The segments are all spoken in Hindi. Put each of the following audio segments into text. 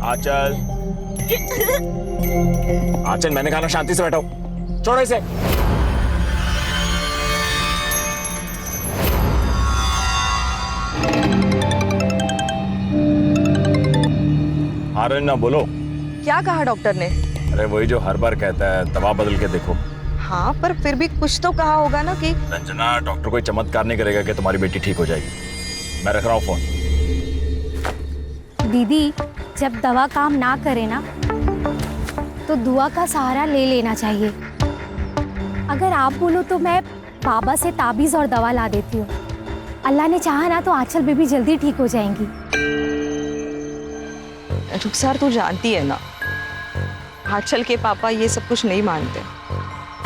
आंचल, आंचल मैंने कहा ना शांति से बैठो, छोड़ो इसे। ना बोलो। क्या कहा डॉक्टर ने? अरे वही जो हर बार कहता है, दवा बदल के देखो। हाँ, पर फिर भी कुछ तो कहा होगा ना कि रंजना, डॉक्टर कोई चमत्कार नहीं करेगा कि तुम्हारी बेटी ठीक हो जाएगी। मैं रख रहा हूँ फोन। दीदी, जब दवा काम ना करे ना तो दुआ का सहारा ले लेना चाहिए। अगर आप बोलो तो मैं बाबा से ताबीज और दवा ला देती हूँ। अल्लाह ने चाहा ना तो आंचल बेबी जल्दी ठीक हो जाएंगी। रुखसार, तू जानती है ना, आंचल के पापा ये सब कुछ नहीं मानते।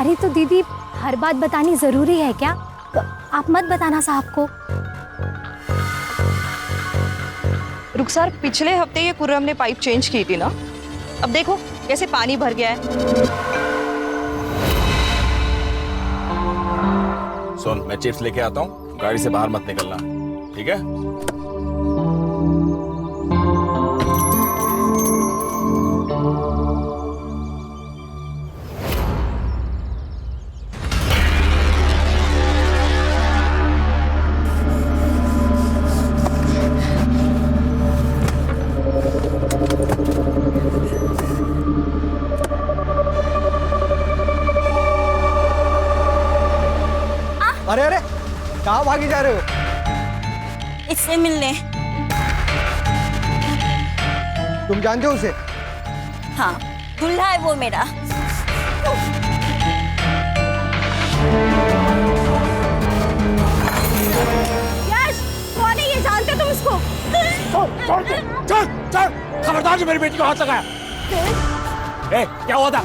अरे तो दीदी, हर बात बतानी जरूरी है क्या? तो आप मत बताना साहब को। रुखसार, पिछले हफ्ते ये खुर्रम ने पाइप चेंज की थी ना, अब देखो कैसे पानी भर गया है। सुन, मैं चिप्स लेके आता हूँ, गाड़ी से बाहर मत निकलना, ठीक है? अरे अरे, कहाँ भागी जा रहे हो? इससे मिलने। तुम जानते हो उसे? हाँ, दूल्हा है वो मेरा। यश, कौन है ये? जानते तुम इसको? छोड़ दे, चल चल, खबरदार जो मेरी बेटी को हाथ लगाया। ए, क्या हुआ था?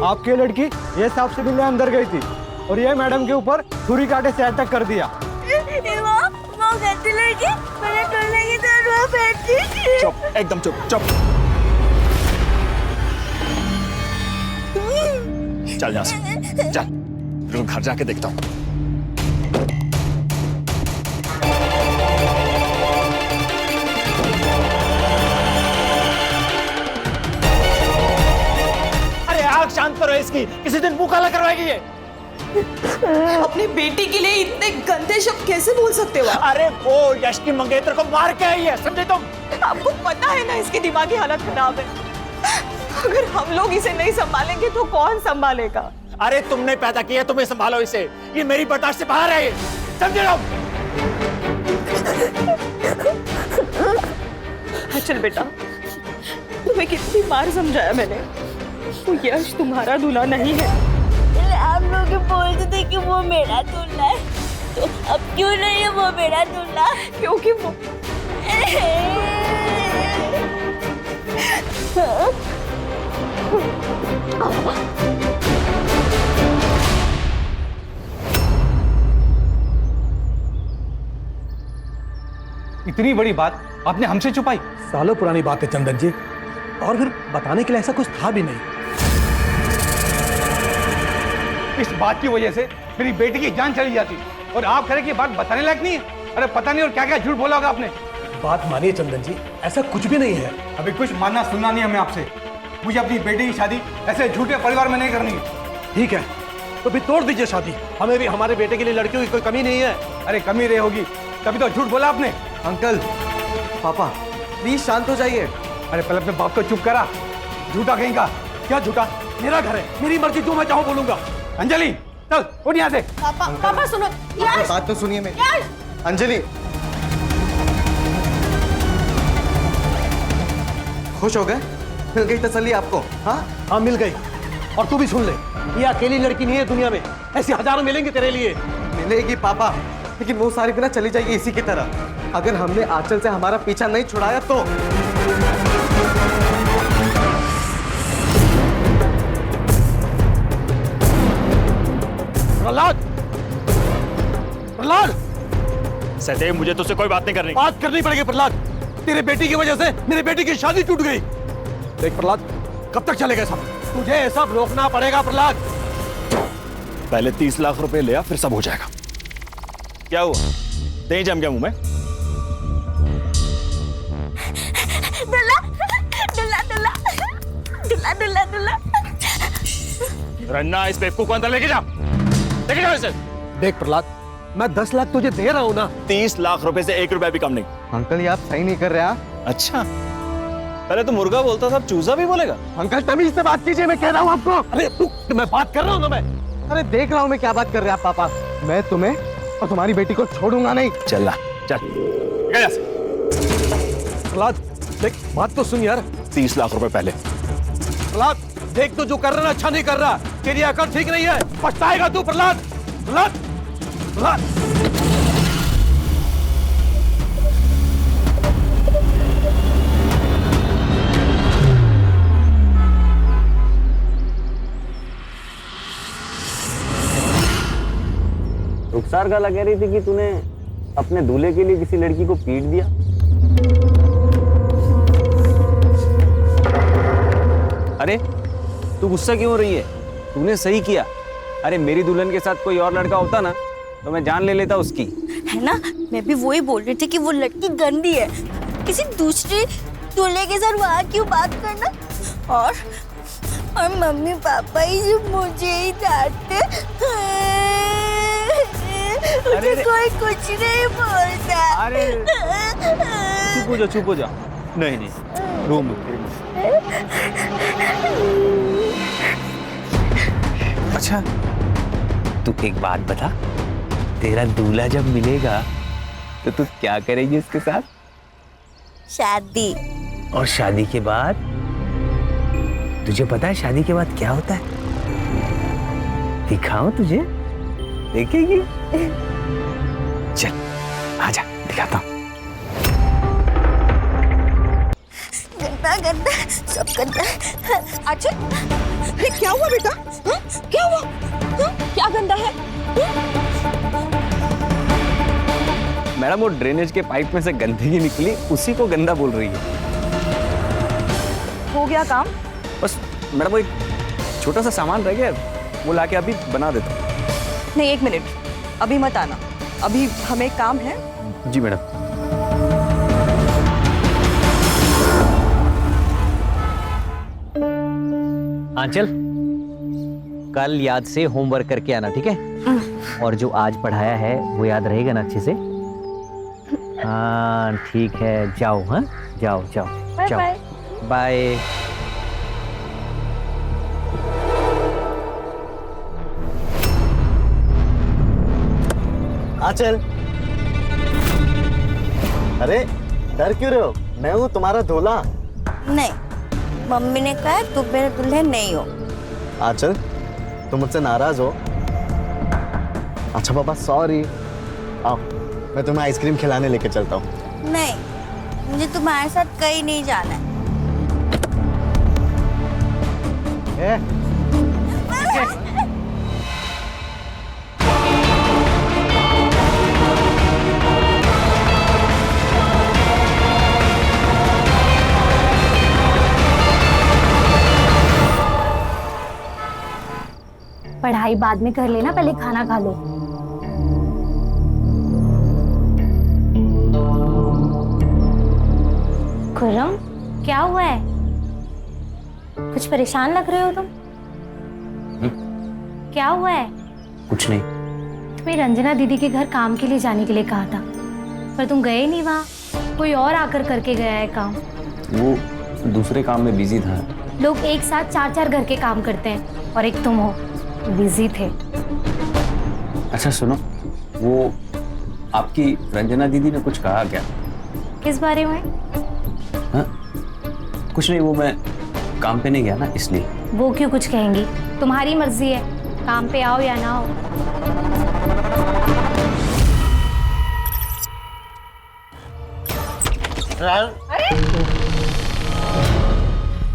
आपकी लड़की ये साहब से मिलने अंदर गई थी और ये मैडम के ऊपर छुरी कांटे से अटैक कर दिया। वो गलती लड़की मेरे दूल्हे की तरह बैठी थी। चुप, एकदम चुप, चुप। चल यहाँ से, चल, तेरे को घर जाके देखता हूँ। अरे आग शांत करो इसकी, किसी दिन मुंह काला करवाएगी ये। अपनी बेटी के लिए इतने गंदे शब्द कैसे बोल सकते हो? अरे वो यश की मंगेतर को मार के आई है, समझे तुम? आपको पता है ना इसकी दिमागी हालत खराब है। अगर हम लोग इसे नहीं संभालेंगे तो कौन संभालेगा? अरे तुमने पैदा किया, तुम्हें संभालो इसे। ये मेरी बर्दाश्त से बाहर है, समझे लोग? चल बेटा, तुम्हें कितनी बार समझाया मैंने, वो यश तुम्हारा दूल्हा नहीं है। आप लोग बोलते थे कि वो मेरा दूल्हा है, तो अब क्यों नहीं है वो मेरा दूल्हा? क्योंकि वो इतनी बड़ी बात आपने हमसे छुपाई? सालों पुरानी बात है चंदन जी, और फिर बताने के लिए ऐसा कुछ था भी नहीं। इस बात की वजह से मेरी बेटी की जान चली जाती और आप कह रहे कि बात बताने लायक नहीं है। अरे पता नहीं और क्या क्या झूठ बोला होगा आपने। बात मानिए चंदन जी, ऐसा कुछ भी नहीं है। अभी कुछ मानना सुनना नहीं हमें आपसे। मुझे अपनी बेटी की शादी ऐसे झूठे परिवार में नहीं करनी है। ठीक है, तो फिर तोड़ दीजिए शादी। हमें भी हमारे बेटे के लिए लड़कियों की कोई कमी नहीं है। अरे कमी रही होगी, तभी तो झूठ बोला आपने। अंकल, पापा, प्लीज शांत हो जाइए। अरे पहले अपने बाप को चुप करा, झूठा कहीं का। क्या झूठा? मेरा घर है, मेरी मर्जी, जो मैं चाहूँ बोलूंगा। अंजलि चल उठ यहाँ से। पापा सुनो। यश, बात तो सुनिए मेरी। यश, अंजलि, खुश हो गए? मिल गई तसल्ली आपको? हाँ मिल गई। और तू भी सुन ले, ये अकेली लड़की नहीं है दुनिया में, ऐसी हजारों मिलेंगे तेरे लिए। मिलेगी पापा, लेकिन वो सारी बिना चली जाएगी इसी की तरह। अगर हमने आंचल से हमारा पीछा नहीं छुड़ाया तो। प्रहलाद, प्रहलाद, सदैव मुझे तुझसे कोई बात नहीं करनी। बात करनी पड़ेगी प्रहलाद। तेरे बेटी की वजह से मेरे बेटी की शादी टूट गई। देख प्रहलाद, कब तक चलेगा सब? तुझे ये सब रोकना पड़ेगा प्रहलाद। पहले 30 लाख रुपए लिया, फिर सब हो जाएगा। क्या हुआ? दही जम गया मुंह में? दूल्हा, रन्ना, इस बेवकूफ को अंदर लेके जाओ, लेके जाओ इसे। देख प्रहलाद, मैं 10 लाख तुझे दे रहा हूँ ना। 30 लाख रुपए से 1 रुपया भी कम नहीं। अंकल ये आप सही नहीं कर रहे हैं। अच्छा, पहले तो मुर्गा बोलता था, अब चूजा भी बोलेगा। अंकल तमीज से बात कीजिए, मैं कह रहा हूँ आपको। अरे तू, मैं बात कर रहा हूँ ना मैं। अरे देख रहा हूँ मैं क्या बात कर रहे हैं आप पापा। मैं तुम्हें और तुम्हारी बेटी को छोड़ूंगा नहीं। चल चल, गया से। प्रहलाद देख, बात तो सुन यार। 30 लाख रुपए पहले। प्रहलाद देख, तो जो कर रहा है अच्छा नहीं कर रहा। तेरी अकल ठीक नहीं है, पछताएगा तू प्रहलाद। प्रहलाद, प्रहलाद। रुखसार गाला कह रही थी कि तूने अपने दूल्हे के लिए किसी लड़की को पीट दिया। अरे तू गुस्सा क्यों हो रही है? तूने सही किया। अरे मेरी दुल्हन के साथ कोई और लड़का होता ना तो मैं जान ले लेता उसकी। है ना, मैं भी वही बोल रही थी कि वो लड़की गंदी है। किसी दूसरे दूल्हे के साथ वहाँ क्यों बात करना। और मम्मी पापा ही जो मुझे ही डांटते। अरे कोई कुछ नहीं बोलता। अरे चुप हो जा। नहीं नहीं, रूम अच्छा तू एक बात बता, तेरा दूल्हा जब मिलेगा तो तू क्या करेगी उसके साथ? शादी। और शादी के बाद तुझे पता है शादी के बाद क्या होता है? दिखाऊं तुझे? देखेगी? चल आजा दिखाता हूं। गंदा गंदा सब गंदा। अच्छा, अरे क्या हुआ बेटा? हाँ? क्या हुआ? हाँ? क्या गंदा है? मैडम वो ड्रेनेज के पाइप में से गंदगी निकली, उसी को गंदा बोल रही है। हो गया काम? बस मैडम वो एक छोटा सा सामान रह गया, वो लाके अभी बना देता हूं। नहीं, 1 मिनट, अभी मत आना, अभी हमें काम है। जी मैडम। आंचल, कल याद से होमवर्क करके आना, ठीक है? और जो आज पढ़ाया है वो याद रहेगा ना अच्छे से? हाँ ठीक है, जाओ। हाँ जाओ जाओ जाओ, बाय। आंचल, अरे डर क्यों रहे हो? मैं हूँ तुम्हारा दूल्हा। नहीं, मम्मी ने कहा तुम मेरे दूल्हे नहीं हो। आंचल, तुम मुझसे नाराज हो? अच्छा पापा सॉरी। आओ मैं तुम्हें आइसक्रीम खिलाने लेके चलता हूँ। नहीं, मुझे तुम्हारे साथ कहीं नहीं जाना है। पढ़ाई बाद में कर लेना, पहले खाना खा लो। खुर्रम, क्या हुआ है? कुछ परेशान लग रहे हो तुम। क्या हुआ है? कुछ नहीं। तुम्हें रंजना दीदी के घर काम के लिए जाने के लिए कहा था, पर तुम गए नहीं। वहाँ कोई और आकर करके गया है काम। वो दूसरे काम में बिजी था। लोग एक साथ 4-4 घर के काम करते हैं और एक तुम हो, बिजी थे। अच्छा सुनो, वो आपकी रंजना दीदी ने कुछ कहा क्या? किस बारे में? हाँ? कुछ नहीं, वो मैं काम पे नहीं गया ना इसलिए। वो क्यों कुछ कहेंगी? तुम्हारी मर्जी है, काम पे आओ या ना आओ।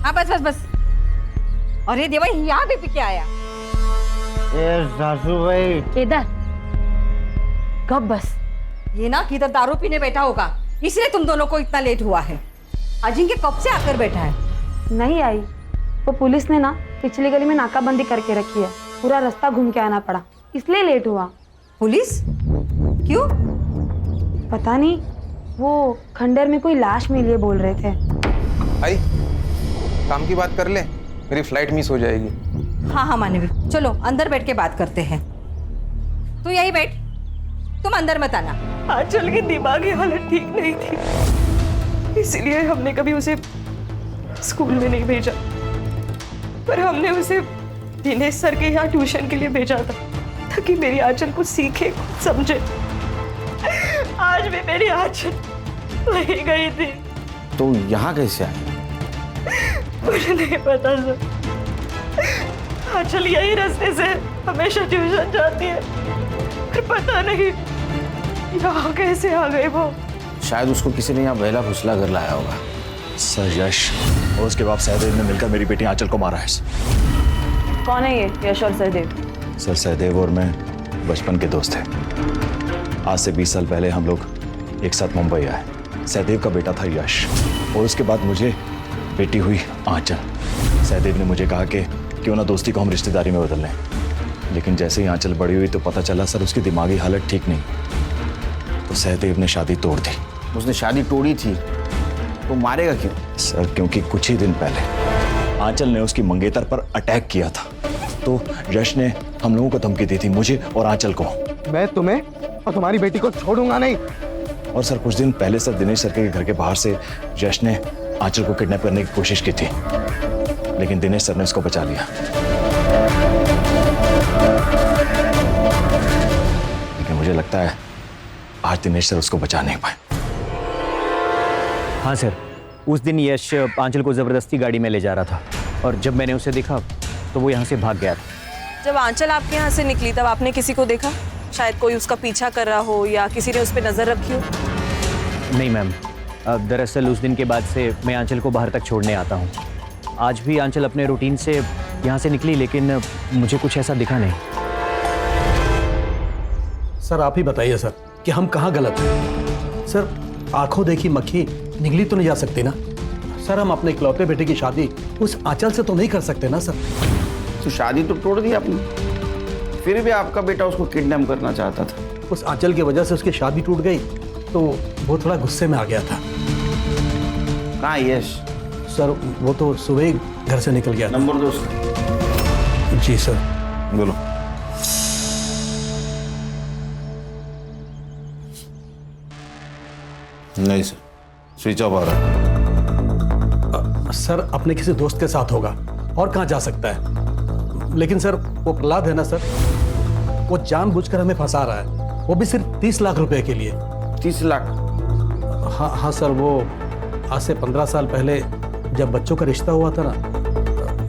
हाँ बस। अरे देवा, यहाँ भी पी के आया। सासू भाई, इधर कब बस। ये ना किधर दारू पीने बैठा होगा, इसलिए तुम दोनों को इतना लेट हुआ है। अजिंक्य कब से आकर बैठा है? नहीं आई, वो पुलिस ने ना पिछली गली में नाकाबंदी करके रखी है, पूरा रास्ता घूम के आना पड़ा, इसलिए लेट हुआ। पुलिस? क्यों? पता नहीं, वो खंडर में कोई लाश मिली है बोल रहे थे। भाई काम की बात कर ले, मेरी फ्लाइट मिस हो जाएगी। हाँ हाँ मानवी, चलो अंदर बैठ के बात करते हैं। तू यही बैठ, तुम अंदर मत आना। आंचल की दिमागी हालत ठीक नहीं थी, इसलिए हमने कभी उसे स्कूल में नहीं भेजा, पर हमने उसे दिनेश सर के यहाँ ट्यूशन के लिए भेजा था ताकि मेरी आंचल कुछ सीखे, कुछ समझे। आज भी मेरी आंचल वही गई थी। तो यहाँ कैसे आई? मुझे नहीं पता सर, आंचल यही रास्ते से हमेशा ट्यूशन जाती है, पर पता नहीं यहाँ कैसे आ गई वो। शायद उसको किसी ने यहाँ बहला फुसला कर लाया होगा। सर यश और उसके बाप सहदेव ने मिलकर मेरी बेटी आंचल को मारा है। कौन है ये यश और सहदेव? सर सहदेव और मैं बचपन के दोस्त थे। आज से 20 साल पहले हम लोग एक साथ मुंबई आए। सहदेव का बेटा था यश और उसके बाद मुझे बेटी हुई आंचल। सहदेव ने मुझे कहा कि क्यों ना दोस्ती को हम रिश्तेदारी में बदल लें, लेकिन जैसे ही आंचल बड़ी हुई तो पता चला सर उसकी दिमागी हालत ठीक नहीं, तो सहदेव ने शादी तोड़ दी। उसने शादी तोड़ी थी तो मारेगा क्यों? सर क्योंकि कुछ ही दिन पहले आंचल ने उसकी मंगेतर पर अटैक किया था, तो यश ने हम लोगों को धमकी दी थी, मुझे और आंचल को। मैं तुम्हें और तुम्हारी बेटी को छोड़ूंगा नहीं। और सर कुछ दिन पहले सर दिनेश सर के घर के बाहर से यश ने आंचल को किडनैप करने की कोशिश की थी, लेकिन दिनेश सर ने उसको बचा लिया। लेकिन मुझे लगता है आज दिनेश सर उसको बचा नहीं पाए। हाँ सर, उस दिन यश आंचल को जबरदस्ती गाड़ी में ले जा रहा था और जब मैंने उसे देखा तो वो यहाँ से भाग गया था। जब आंचल आपके यहाँ से निकली तब आपने किसी को देखा? शायद कोई उसका पीछा कर रहा हो या किसी ने उस पर नजर रखी हो। नहीं मैम, दरअसल उस दिन के बाद से मैं आंचल को बाहर तक छोड़ने आता हूँ। आज भी आंचल अपने रूटीन से यहाँ से निकली, लेकिन मुझे कुछ ऐसा दिखा नहीं। सर आप ही बताइए सर कि हम कहाँ गलत हैं? सर आंखों देखी मक्खी निगली तो नहीं जा सकती ना सर। हम अपने इकलौते बेटे की शादी उस आंचल से तो नहीं कर सकते ना सर। तो शादी तो तोड़ दी आपने, फिर भी आपका बेटा उसको किडनैप करना चाहता था। उस आंचल की वजह से उसकी शादी टूट गई तो वो थोड़ा गुस्से में आ गया था। कहाँ यश? सर वो तो सुबह ही घर से निकल गया था। नंबर दो उसका। जी सर। बोलो। नहीं सर, स्विच ऑफ आ रहा है। सर अपने किसी दोस्त के साथ होगा, और कहाँ जा सकता है? लेकिन सर वो प्रहलाद है ना सर, वो जानबूझकर हमें फंसा रहा है, वो भी सिर्फ 30 लाख रुपए के लिए। 30 लाख? हाँ हाँ सर, वो आज से 15 साल पहले जब बच्चों का रिश्ता हुआ था ना,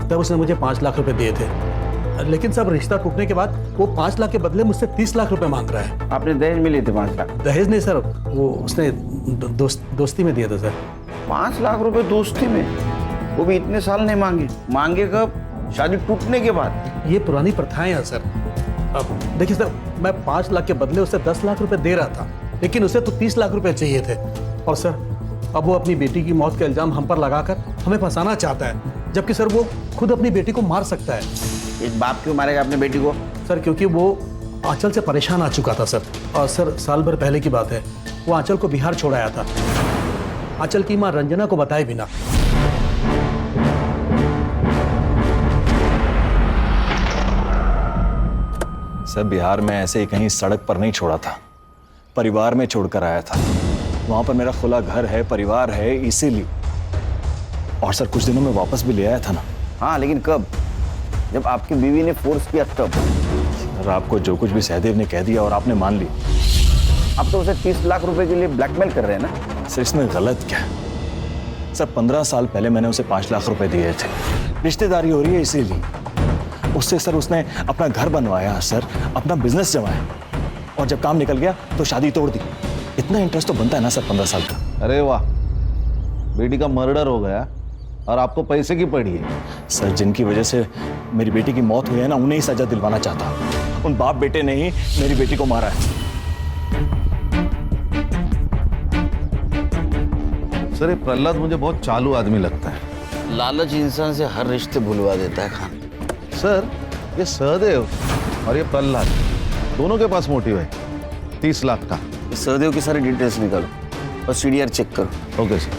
तब उसने मुझे 5 लाख रुपए दिए थे। लेकिन सब रिश्ता टूटने के बाद वो 5 लाख के बदले मुझसे 30 लाख रुपए मांग रहा है। आपने दहेज में लिए थे 5 लाख? दहेज नहीं सर, वो उसने दोस्ती में दिया था सर। 5 लाख रुपए दोस्ती में? वो भी इतने साल नहीं मांगे? मांगे कब? शादी टूटने के बाद? ये पुरानी प्रथाएं हैं सर। अब देखिए सर, मैं 5 लाख के बदले उसे 10 लाख रुपए दे रहा था, लेकिन उसे तो 30 लाख रुपए चाहिए थे। और सर अब वो अपनी बेटी की मौत का इल्जाम हम पर लगाकर हमें फंसाना चाहता है, जबकि सर वो खुद अपनी बेटी को मार सकता है। एक बाप क्यों मारेगा अपने बेटी को? सर क्योंकि वो आंचल से परेशान आ चुका था सर। और सर साल भर पहले की बात है, वो आंचल को बिहार छोड़ आया था, आंचल की मां रंजना को बताए बिना। सर बिहार में ऐसे ही कहीं सड़क पर नहीं छोड़ा था, परिवार में छोड़कर आया था। वहां पर मेरा खुला घर है, परिवार है, इसीलिए। और सर कुछ दिनों में वापस भी ले आया था ना। हाँ लेकिन कब? जब आपकी बीवी ने फोर्स किया तब। सर आपको जो कुछ भी सहदेव ने कह दिया और आपने मान लिया। आप तो उसे 30 लाख रुपए के लिए ब्लैकमेल कर रहे हैं ना? सर इसमें गलत क्या है? सर 15 साल पहले मैंने उसे 5 लाख रुपए दिए थे, रिश्तेदारी हो रही है इसीलिए। उससे सर उसने अपना घर बनवाया सर, अपना बिजनेस जमाया, और जब काम निकल गया तो शादी तोड़ दी। इतना इंटरेस्ट तो बनता है ना सर 15 साल का। अरे वाह, बेटी का मर्डर हो गया और आपको पैसे की पड़ी है। सर जिनकी वजह से मेरी बेटी की मौत हुई है ना, उन्हें ही सजा दिलवाना चाहता हूं। उन बाप बेटे ने ही मेरी बेटी को मारा है। सर ये प्रहलाद मुझे बहुत चालू आदमी लगता है। लालच इंसान से हर रिश्ते भुलवा देता है खान। सर ये सहदेव और ये प्रहलाद दोनों के पास मोटिव है 30 लाख का। सहदेव की सारी डिटेल्स निकालो और सीडीआर चेक करो। Okay sir.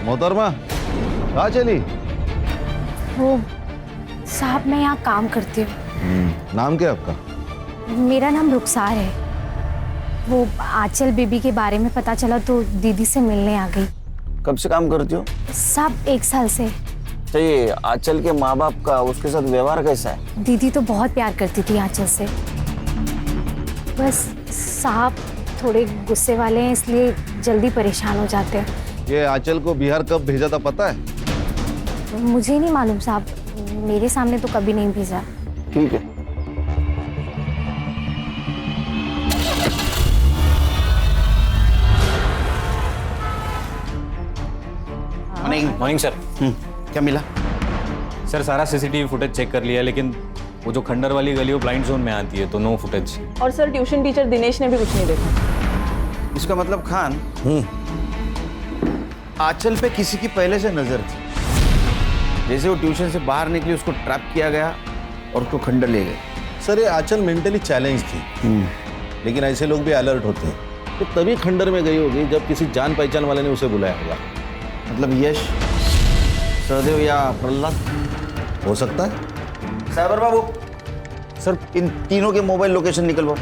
मोहतरमा कहाँ चली? वो साहब मैं यहाँ काम करती हूँ। नाम क्या है आपका? मेरा नाम रुखसार है। वो आंचल बेबी के बारे में पता चला तो दीदी से मिलने आ गई। कब से काम करती हो? साहब 1 साल से। तो ये आंचल के माँ बाप का उसके साथ व्यवहार कैसा है? दीदी तो बहुत प्यार करती थी आंचल से। बस साहब थोड़े गुस्से वाले हैं, इसलिए जल्दी परेशान हो जाते हैं। ये आंचल को बिहार कब भेजा था पता है? मुझे नहीं मालूम साहब, मेरे सामने तो कभी नहीं भेजा। ठीक है। Morning sir. क्या मिला? सर सारा सीसीटीवी फुटेज चेक कर लिया, लेकिन वो जो खंडर वाली गली वो ब्लाइंड जोन में आती है, तो नो फुटेज। और सर ट्यूशन टीचर दिनेश ने भी कुछ नहीं देखा। इसका मतलब खान आंचल पे किसी की पहले से नजर थी। जैसे वो ट्यूशन से बाहर निकली उसको ट्रैप किया गया और उसको खंडर ले गए। सर ये आंचल मेंटली चैलेंज थी, लेकिन ऐसे लोग भी अलर्ट होते हैं। तो तभी खंडर में गई होगी जब किसी जान पहचान वाले ने उसे बुलाया होगा। मतलब यश, सहदेव या प्रहलाद हो सकता है। साइबर बाबू सर, इन तीनों के मोबाइल लोकेशन निकलवाओ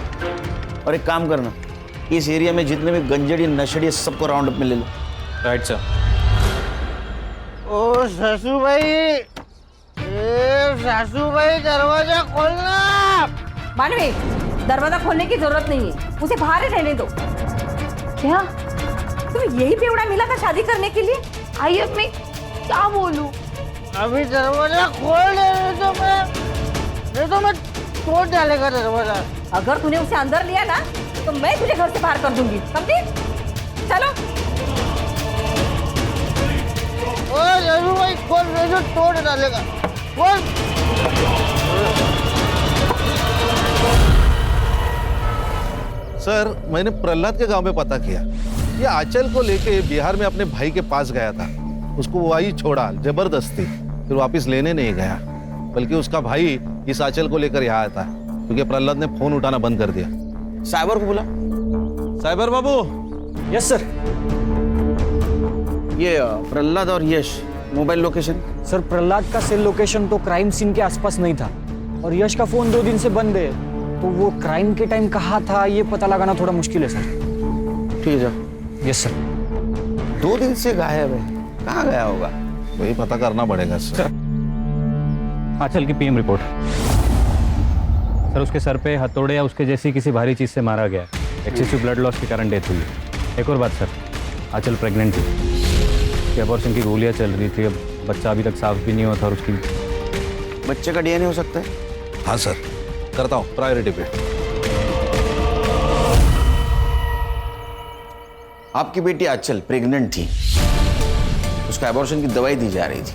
और एक काम करना, इस एरिया में जितने भी गंजड़ी नशेड़ी सबको राउंड अप में ले लो। Right sir. ओ सासू भाई, सासू भाई दरवाजा खोलना। मानवी, दरवाजा खोलने की जरूरत नहीं है, उसे बाहर ही रहने दो। क्या तुम्हें यही बेवड़ा मिला था शादी करने के लिए? आई अब मैं क्या बोलूं? अभी दरवाजा खोल दे तो मैं तोड़ डालेगा दरवाजा। अगर तूने उसे अंदर लिया ना तो मैं तुझे घर से बाहर कर दूंगी, समझी? चलो। ओ सासू भाई खोल दे तो तोड़ डालेगा। खोल। सर मैंने प्रहलाद के गांव में पता किया, ये आंचल को लेके बिहार में अपने भाई के पास गया था। उसको वही छोड़ा जबरदस्ती, फिर वापस लेने नहीं गया, बल्कि उसका भाई इस आंचल को लेकर यहाँ आया था, क्योंकि प्रहलाद ने फोन उठाना बंद कर दिया। साइबर को बुला। साइबर बाबू। Yes sir. ये प्रहलाद और Yash mobile location? Sir Prahlad का सेल लोकेशन तो क्राइम सीन के आसपास नहीं था, और यश का फोन 2 दिन से बंद है, तो वो क्राइम के टाइम कहाँ था ये पता लगाना थोड़ा मुश्किल है सर। ठीक है जाओ। Yes sir. 2 दिन से गायब है, कहाँ गया होगा? वही पता करना पड़ेगा सर। आंचल की पीएम रिपोर्ट। सर उसके सर पे हथौड़े या उसके जैसी किसी भारी चीज से मारा गया। एक्सेसिव ब्लड लॉस के कारण डेथ हुई। एक और बात सर, आंचल प्रेग्नेंट थी, अबॉर्शन की गोलियां चल रही थी, अब बच्चा अभी तक साफ भी नहीं हुआ था, और उसकी बच्चे का डीएनए हो सकता है? हाँ सर, करता हूँ प्रायोरिटी पे। आपकी बेटी आंचल प्रेग्नेंट थी, उसका एबॉर्शन की दवाई दी जा रही थी,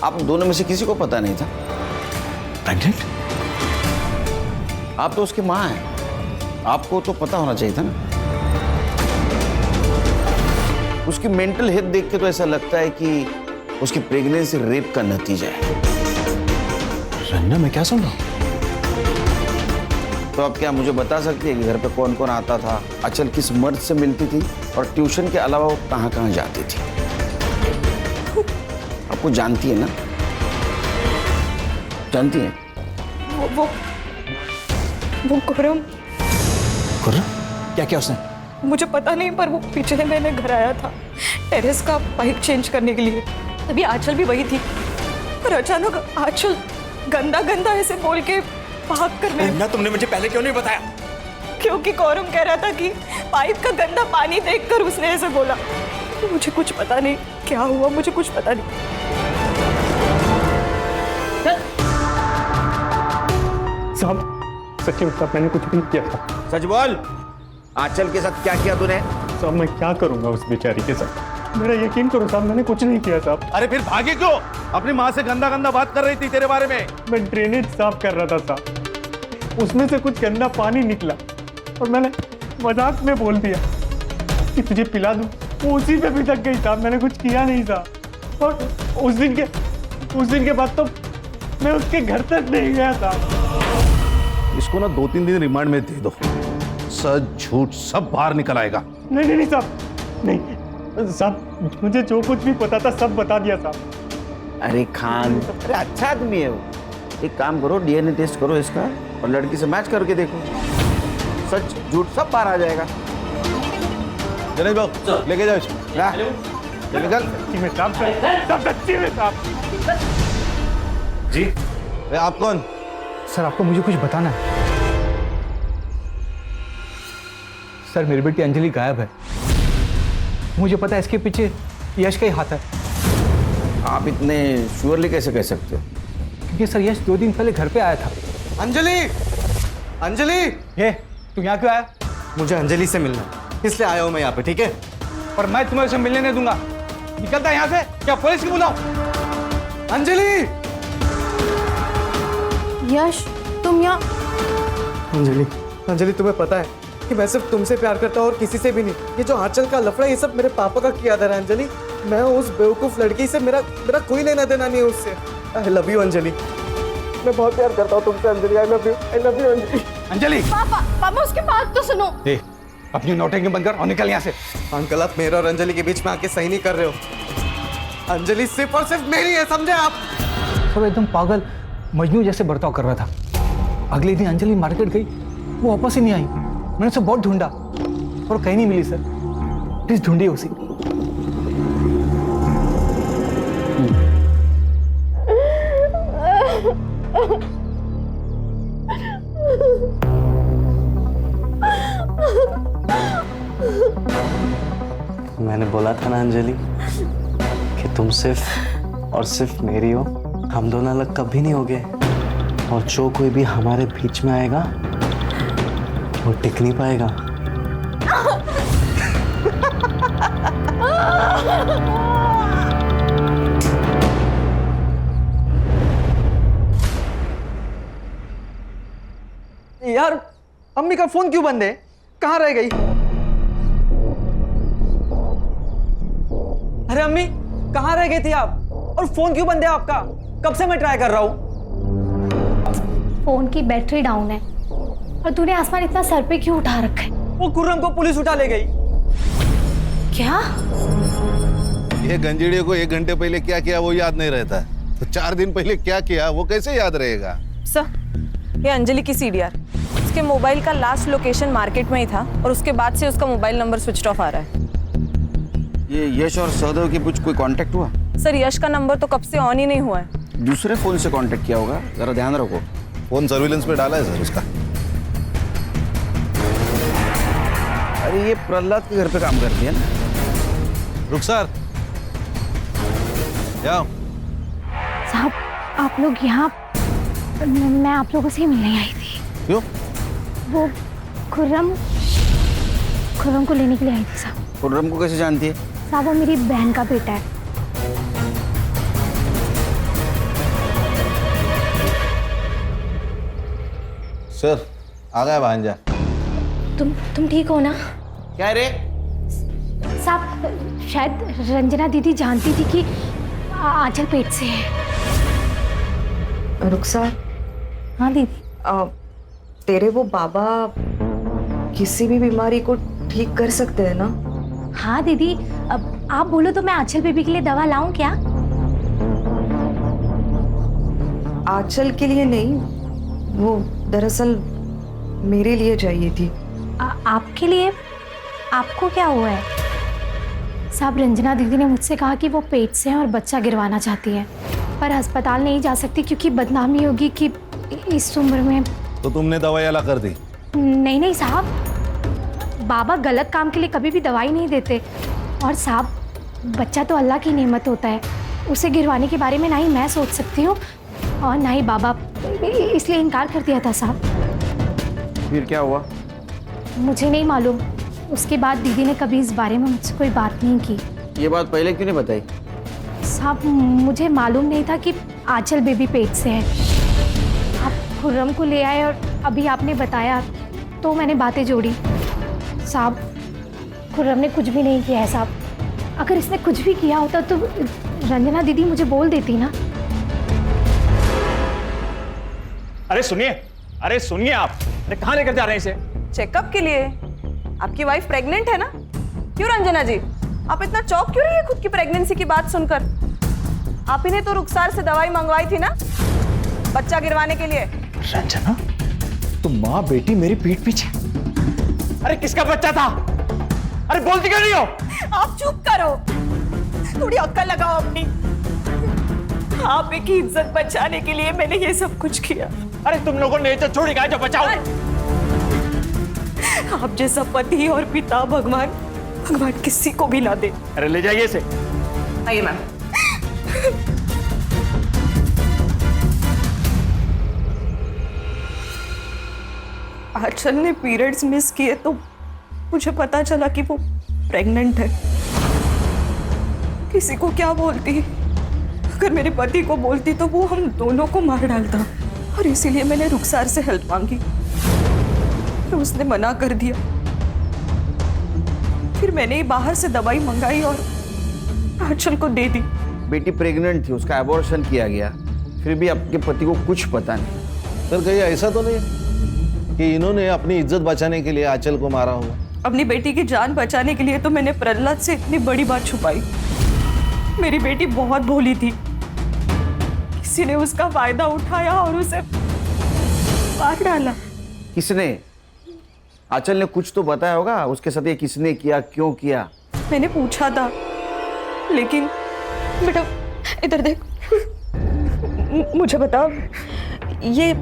आप दोनों में से किसी को पता नहीं था? प्रेग्नेंट? आप तो उसकी माँ हैं, आपको तो पता होना चाहिए था ना। उसकी मेंटल हेल्थ देख के तो ऐसा लगता है कि उसकी प्रेगनेंसी रेप का नतीजा है। रन्ना मैं क्या सुन रहा हूँ? तो आप क्या मुझे बता सकती है कि घर पे कौन कौन आता था, आंचल किस मर्द से मिलती थी, और ट्यूशन के अलावा वो कहाँ कहाँ जाती थी? आपको जानती है ना? जानती है? वो खुर्रम। क्या क्या उसने? मुझे पता नहीं, पर वो पिछले महीने घर आया था टेरेस का पाइप चेंज करने के लिए। तभी आंचल भी वही थी, पर अचानक आंचल गंदा गंदा ऐसे बोल के भाग करने। ना तुमने मुझे पहले क्यों नहीं बताया? क्योंकि कौरम कह रहा था कि पाइप का गंदा पानी देखकर उसने ऐसे बोला। मुझे कुछ पता नहीं क्या हुआ, मुझे कुछ पता नहीं। साहब सच्ची में साहब मैंने कुछ भी नहीं किया था। सच बोल, आंचल के साथ क्या किया तूने? साहब मैं क्या करूंगा उस बेचारी के साथ, मेरा यकीन करो साहब, मैंने कुछ नहीं किया साहब। अरे फिर भागे क्यों? अपनी माँ से गंदा गंदा बात कर रही थी तेरे बारे में। मैं ड्रेनेज साफ कर रहा था साहब, उसमें से कुछ गंदा पानी निकला और मैंने मजाक में बोल दिया कि तुझे पिला दूं, वो उसी पे भी तक गई साहब, मैंने कुछ किया नहीं साहब। और उस दिन के बाद तो मैं उसके घर तक नहीं गया साहब। इसको ना 2-3 दिन रिमांड में दे दो, सच झूठ सब बाहर निकल आएगा। नहीं साहब, नहीं साहब, मुझे जो कुछ भी पता था सब बता दिया साहब। अरे खान, अरे अच्छा आदमी है वो। एक काम करो, डीएनए टेस्ट करो इसका और लड़की से मैच करके देखो, सच झूठ सब बाहर आ जाएगा। गणेश बाबू लेके जाओ इसको। चल निकल। जी आप कौन? सर आपको मुझे कुछ बताना है। सर मेरी बेटी अंजलि गायब है। मुझे पता है इसके पीछे यश का ही हाथ है। आप इतने श्योरली कैसे कह सकते हो? क्योंकि सर यश 2 दिन पहले घर पे आया था। अंजलि, अंजलि, ये तू यहाँ क्यों आया? मुझे अंजलि से मिलना है, इसलिए आया हूँ मैं यहाँ पे, ठीक है? पर मैं तुम्हें उसे मिलने नहीं दूंगा। निकलता है यहाँ से, क्या पुलिस की बुलाऊं? अंजलि! यश तुम यहाँ? अंजलि, अंजलि तुम्हें पता है कि मैं सिर्फ तुमसे प्यार करता हूँ और किसी से भी नहीं। ये जो आंचल का लफड़ा, ये सब मेरे पापा का किया था अंजलि। मैं उस बेवकूफ लड़की से मेरा कोई लेना देना नहीं है उससे। आई लव यू अंजलि, मैं बहुत प्यार करता हूँ तुमसे Anjali. I love you Anjali. Anjali पापा उसकी बात तो सुनो। ए, अपनी नौटंकी बंद कर और निकल यहाँ से। अंकल आप मेरे और अंजलि के बीच में आके सही नहीं कर रहे हो। अंजलि सिर्फ और सिर्फ मेरी है, समझे आप? सब एकदम पागल मजनू जैसे बर्ताव कर रहा था। अगले दिन अंजलि मार्केट गई, वो वापस ही नहीं आई। मैंने उसे बहुत ढूंढा और कहीं नहीं मिली। सर प्लीज ढूंढिए उसे। मैंने बोला था ना अंजलि कि तुम सिर्फ और सिर्फ मेरी हो। हम दोनों अलग कभी नहीं होंगे और जो कोई भी हमारे बीच में आएगा वो टिक नहीं पाएगा। यार अम्मी का फोन क्यों बंद है? कहाँ रह गई? अरे अम्मी कहाँ रह गई थी आप? और फोन क्यों बंद है आपका? कब से मैं ट्राई कर रहा हूँ। फोन की बैटरी डाउन है। और तूने आसमान इतना सर पे क्यों उठा रखा है? वो खुर्रम को पुलिस उठा ले गई। क्या? ये गंजेड़ियों को 1 घंटे पहले क्या किया वो याद नहीं रहता, तो 4 दिन पहले क्या किया वो कैसे याद रहेगा? सर ये अंजलि की सीडीआर, उसके मोबाइल का लास्ट लोकेशन मार्केट में ही था और उसके बाद से उसका मोबाइल नंबर स्विच ऑफ आ रहा है। ये यश और सहदेव के बीच कोई कांटेक्ट हुआ? सर यश का नंबर तो कब से ऑन ही नहीं हुआ है। दूसरे फोन से कांटेक्ट किया होगा, जरा ध्यान रखो। फोन सर्विलेंस पे डाला है सर उसका। अरे ये प्रहलाद के घर पे काम करती है ना? रुखसार क्या? साहब आप लोग यहाँ? मैं आप लोगों से मिलने आई थी। क्यों? वो खुर्रम को लेने के लिए आई थी साहब। खुर्रम को कैसे जानती है? साहब वो मेरी बहन का बेटा है। सर आ गया भांजा। तुम ठीक हो ना? क्या रे? साहब शायद रंजना दीदी जानती थी कि आंचल पेट से है। रुखसार। हाँ दीदी। तेरे वो बाबा किसी भी बीमारी को ठीक कर सकते हैं ना? हाँ दीदी, अब आप बोलो तो मैं आंचल बेबी के लिए दवा लाऊं क्या? आंचल के लिए नहीं, वो दरअसल मेरे लिए चाहिए थी। आपके लिए? आपको क्या हुआ है? साहब रंजना दीदी ने मुझसे कहा कि वो पेट से है और बच्चा गिरवाना चाहती है, पर अस्पताल नहीं जा सकती क्योंकि बदनामी होगी कि इस उम्र में। तो तुमने दवाई अला कर दी? नहीं साहब, बाबा गलत काम के लिए कभी भी दवाई नहीं देते। और साहब बच्चा तो अल्लाह की नेमत होता है, उसे गिरवाने के बारे में ना ही मैं सोच सकती हूँ और ना ही बाबा, इसलिए इनकार कर दिया था साहब। फिर क्या हुआ? मुझे नहीं मालूम। उसके बाद दीदी ने कभी इस बारे में मुझसे कोई बात नहीं की। ये बात पहले क्यों नहीं बताई? साहब मुझे मालूम नहीं था कि आंचल बेबी पेट से है। आप खुर्रम को ले आए और अभी आपने बताया तो मैंने बातें जोड़ी। साहब खुर्रम ने कुछ भी नहीं किया है साहब। अगर इसने कुछ भी किया होता तो रंजना दीदी मुझे बोल देती ना। अरे सुनिए आप, अरे कहाँ लेकर जा रहे हैं इसे? चेकअप के लिए। आपकी वाइफ प्रेग्नेंट है ना? क्यों रंजना जी, आप इतना चौंक क्यों रही है खुद की प्रेगनेंसी की बात सुनकर? आप ही ने तो रुखसार से दवाई मंगवाई थी ना बच्चा गिरवाने के लिए। रंजना, तो माँ बेटी मेरी पीठ पीछे। अरे किसका बच्चा था? अरे बोलती क्यों नहीं हो? आप चुप करो, थोड़ी अक्ल लगाओ अपनी। आप की इज्जत बचाने के लिए मैंने ये सब कुछ किया। अरे तुम लोगों ने तो छोड़ी गाय जो बचाओ। आप जैसा पति और पिता भगवान किसी को भी ना दे। अरे ले जाइए इसे। आइए मैम। आंचल ने पीरियड्स मिस किए तो मुझे पता चला कि वो प्रेग्नेंट है। किसी को क्या बोलती, अगर मेरे पति को बोलती तो वो हम दोनों को मार डालता, और इसीलिए मैंने रुखसार से हेल्प मांगी। तो उसने मना कर दिया। फिर मैंने ही बाहर से दवाई मंगाई और आंचल को दे दी। बेटी प्रेग्नेंट थी, उसका एबॉर्शन किया गया, फिर भी आपके पति को कुछ पता नहीं। सर कहीं ऐसा तो नहीं कि इन्होंने अपनी इज्जत बचाने के लिए आंचल को मारा होगा? अपनी बेटी की जान बचाने के लिए तो मैंने प्रहलाद से इतनी बड़ी बात छुपाई। मेरी बेटी बहुत भोली थी, किसी ने उसका फायदा उठाया और उसे मार डाला। किसने? आंचल ने कुछ तो बताया होगा उसके साथ, ये किसने किया, क्यों किया? मैंने पूछा था, लेकिन बेटा इधर देख, मुझे बता ये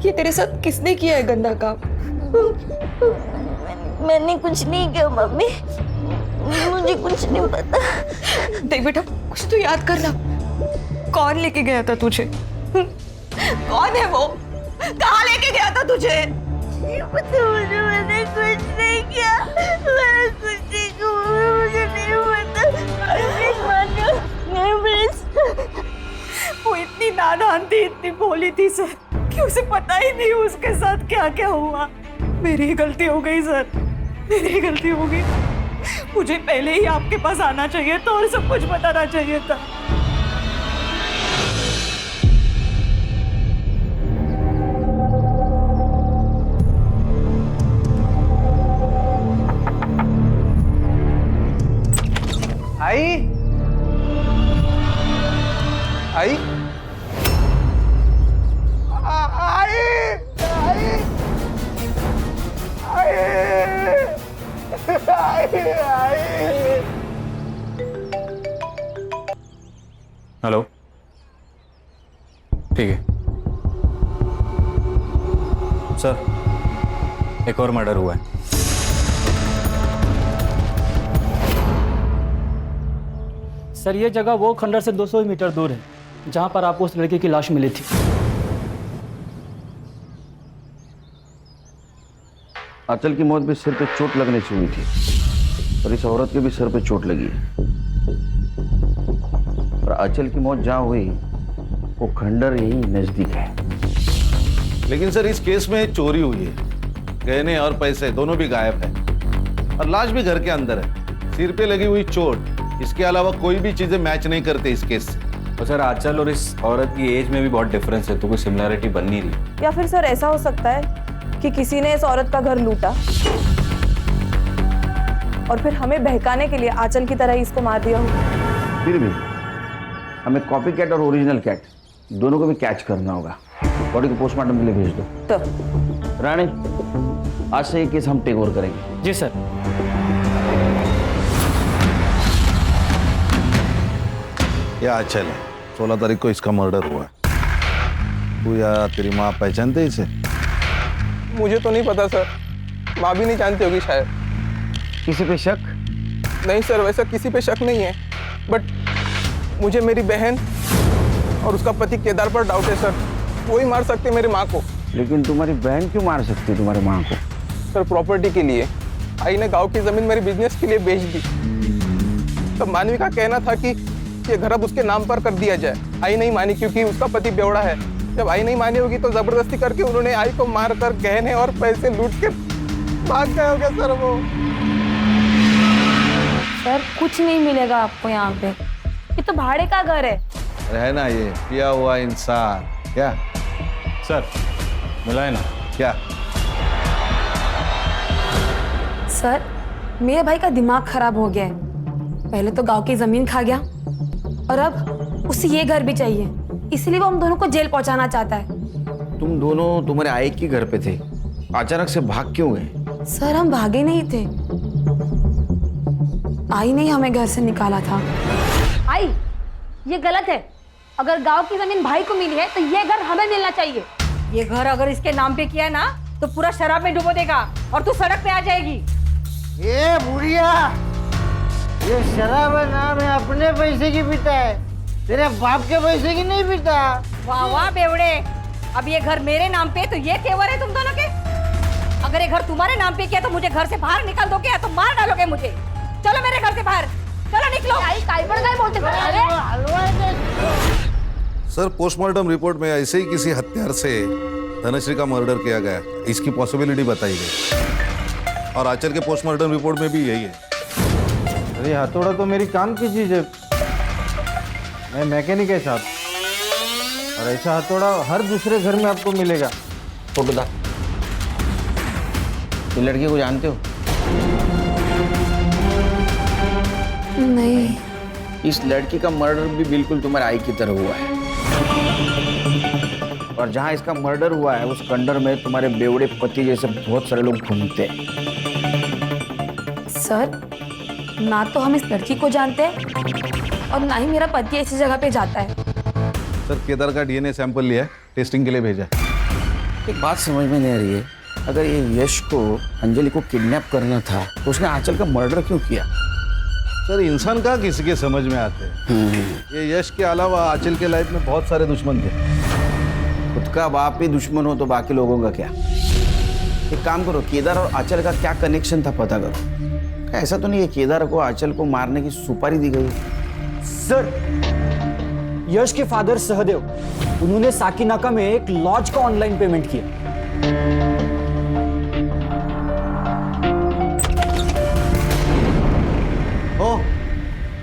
तेरे साथ किसने किया है गंदा काम? मैंने कुछ नहीं किया मम्मी, मुझे कुछ नहीं पता। देख बेटा, कुछ तो याद करना। कौन लेके गया था तुझे? कौन है वो? कहाँ लेके गया था तुझे? मुझे मैंने कुछ नहीं किया, मैंने कुछ नहीं किया, मुझे नहीं पता। वो इतनी नादान थी, इतनी भोली थी सर, कि उसे पता ही नहीं उसके साथ क्या क्या हुआ। मेरी गलती हो गई सर, मेरी गलती हो गई। मुझे पहले ही आपके पास आना चाहिए था और सब कुछ बताना चाहिए था। आई आई हेलो, ठीक है सर, एक और मर्डर हुआ है। सर ये जगह वो खंडर से 200 मीटर दूर है जहां पर आपको उस लड़की की लाश मिली थी। आंचल की मौत भी सिर पे चोट लगने से हुई थी, और इस औरत के भी सिर पे चोट लगी है। और आंचल की मौत जहां हुई वो खंडर यही नजदीक है। लेकिन सर इस केस में चोरी हुई है, गहने और पैसे दोनों भी गायब है, और लाश भी घर के अंदर है। सिर पे लगी हुई चोट, इसके अलावा कोई भी चीजें मैच नहीं करते इस केस से। और सर आंचल और इस औरत की एज में भी बहुत डिफरेंस है, तो कोई सिमिलरिटी बन नहीं रही। या फिर सर ऐसा हो सकता है कि किसी ने इस औरत का घर लूटा और फिर हमें बहकाने के लिए आंचल की तरह ही इसको मार दिया हो। फिर भी हमें कॉपी कैट और ओरिजिनल कैट दोनों को भी कैच करना होगा। बॉडी को पोस्टमार्टम के लिए भेज दो। तो रानी, आज से ये केस हम टेक ओवर करेंगे। जी सर। ये आंचल है, 16 तारीख को इसका मर्डर हुआ। तू या तेरी माँ पहचानते इसे? मुझे तो नहीं पता सर, माँ भी नहीं जानती होगी शायद। किसी पे शक? नहीं सर, वैसा किसी पे शक नहीं है, बट मुझे मेरी बहन और उसका पति केदार पर डाउट है सर। वो ही मार सकते मेरी माँ को। लेकिन तुम्हारी बहन क्यों मार सकती है तुम्हारी माँ को? सर प्रॉपर्टी के लिए। आई ने गांव की जमीन मेरे बिजनेस के लिए बेच दी। तब मानवी का कहना था कि ये घर अब उसके नाम पर कर दिया जाए। आई नहीं मानी क्योंकि उसका पति बेवड़ा है। जब आई नहीं मानी होगी तो जबरदस्ती करके उन्होंने आई को मारकर गहने और पैसे लूट के भाग गए होंगे सर वो। सर कुछ नहीं मिलेगा आपको यहाँ पे, ये तो भाड़े का घर है। है ना ये पिया हुआ इंसान। क्या सर मिला है ना? क्या सर मेरे भाई का दिमाग खराब हो गया है। पहले तो गांव की जमीन खा गया और अब उसे ये घर भी चाहिए, इसलिए वो हम दोनों को जेल पहुंचाना चाहता है। तुम दोनों तुम्हारे आई के घर पे थे, अचानक से भाग क्यों गए? सर हम भागे नहीं थे, आई ने हमें घर से निकाला था। आई, ये गलत है। अगर गांव की जमीन भाई को मिली है तो ये घर हमें मिलना चाहिए। ये घर अगर इसके नाम पे किया ना तो पूरा शराब में डुबो देगा और तू सड़क पे आ जाएगी। ये बुढ़िया, ये शराब नाम है, अपने पैसे की पीता है, तेरे बाप के पैसे की नहीं पीता। वाह वाह बेवड़े, अब ये घर मेरे नाम पे तो ये तेवर है तुम दोनों के। अगर ये घर तुम्हारे नाम पे किया तो मुझे घर से बाहर निकाल दोगे या तो मार डालोगे मुझे। चलो मेरे घर से बाहर, चलो निकलो। आई काय पर काय बोलते हो? अरे सर, पोस्टमार्टम रिपोर्ट में ऐसे ही किसी हत्यार से धनश्री का मर्डर किया गया, इसकी पॉसिबिलिटी बताई गई और आंचल के पोस्टमार्टम रिपोर्ट में भी यही है। अरे हथौड़ा तो मेरी काम की चीज है, मैं मैकेनिक है साहब, और ऐसा हथौड़ा हर दूसरे घर में आपको मिलेगा। फोटो दा। ये लड़की को जानते हो? नहीं। इस लड़की का मर्डर भी बिल्कुल तुम्हारे आई की तरह हुआ है, और जहां इसका मर्डर हुआ है उस खंडर में तुम्हारे बेवड़े पति जैसे बहुत सारे लोग घूमते हैं। सर, ना तो हम इस लड़की को जानते हैं और ना ही मेरा पति ऐसी जगह पे जाता है। सर, केदार का डीएनए सैंपल लिया है, टेस्टिंग के लिए भेजा है। एक बात समझ में नहीं आ रही है, अगर ये यश को अंजलि को किडनैप करना था तो उसने आंचल का मर्डर क्यों किया? सर, इंसान कहाँ किसी के समझ में आते हैं। ये यश के अलावा आंचल के लाइफ में बहुत सारे दुश्मन थे। खुद का बाप ही दुश्मन हो तो बाकी लोगों का क्या? एक काम करो, केदार और आंचल का क्या कनेक्शन था पता करो। ऐसा तो नहीं है केदार को आंचल को मारने की सुपारी दी गई? सर, यश के फादर सहदेव, उन्होंने साकीनाका में एक लॉज का ऑनलाइन पेमेंट किया। ओ,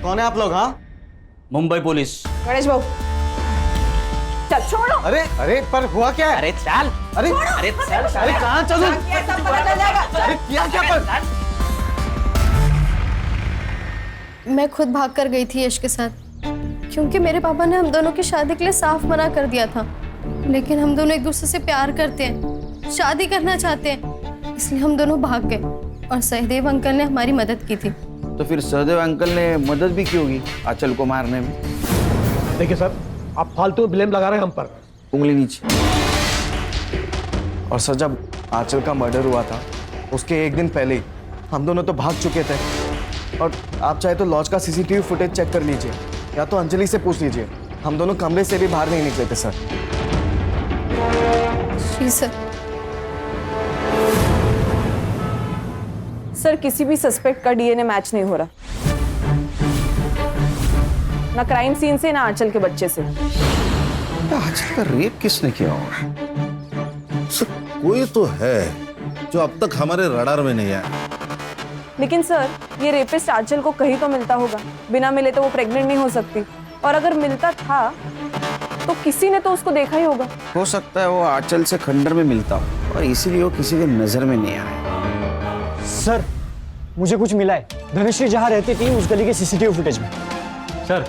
कौन है आप लोग? हाँ, मुंबई पुलिस। गणेश भाऊ, चल छोड़ो। अरे अरे, पर हुआ क्या है? अरे चल, अरे अरे चल, अरे कहाँ चलूं? सब पता चल जाएगा। अरे क्या क्या पर? मैं खुद भाग कर गई थी यश के साथ, क्योंकि मेरे पापा ने हम दोनों की शादी के लिए साफ मना कर दिया था। लेकिन हम दोनों एक दूसरे से प्यार करते हैं, शादी करना चाहते हैं, इसलिए हम दोनों भाग गए और सहदेव अंकल ने हमारी मदद की थी। तो फिर सहदेव अंकल ने मदद भी की होगी आंचल को मारने में। देखिए सर, आप फालतू ब्लेम लगा रहे हैं हम पर। उंगली नीचे। और सर, जब आंचल का मर्डर हुआ था उसके एक दिन पहले ही हम दोनों तो भाग चुके थे। और आप चाहे तो लॉज का सीसीटीवी फुटेज चेक कर लीजिए या तो अंजलि से पूछ लीजिए, हम दोनों कमरे से भी बाहर नहीं निकले थे सर। जी सर। सर, किसी भी सस्पेक्ट का डीएनए मैच नहीं हो रहा, ना क्राइम सीन से ना आंचल के बच्चे से। आंचल का रेप किसने किया होगा? सर, कोई तो है जो अब तक हमारे रडार में नहीं आया। लेकिन सर, ये रेपिस्ट आंचल को कहीं तो मिलता होगा, बिना मिले तो वो प्रेग्नेंट नहीं हो सकती, और अगर मिलता था तो किसी ने तो उसको देखा ही होगा। हो सकता है वो आंचल से खंडर में मिलता हो और इसीलिए वो किसी के नजर में नहीं आया। सर, मुझे कुछ मिला है, धनश्री जहां रहती थी उस गली के सीसीटीवी फुटेज में। सर,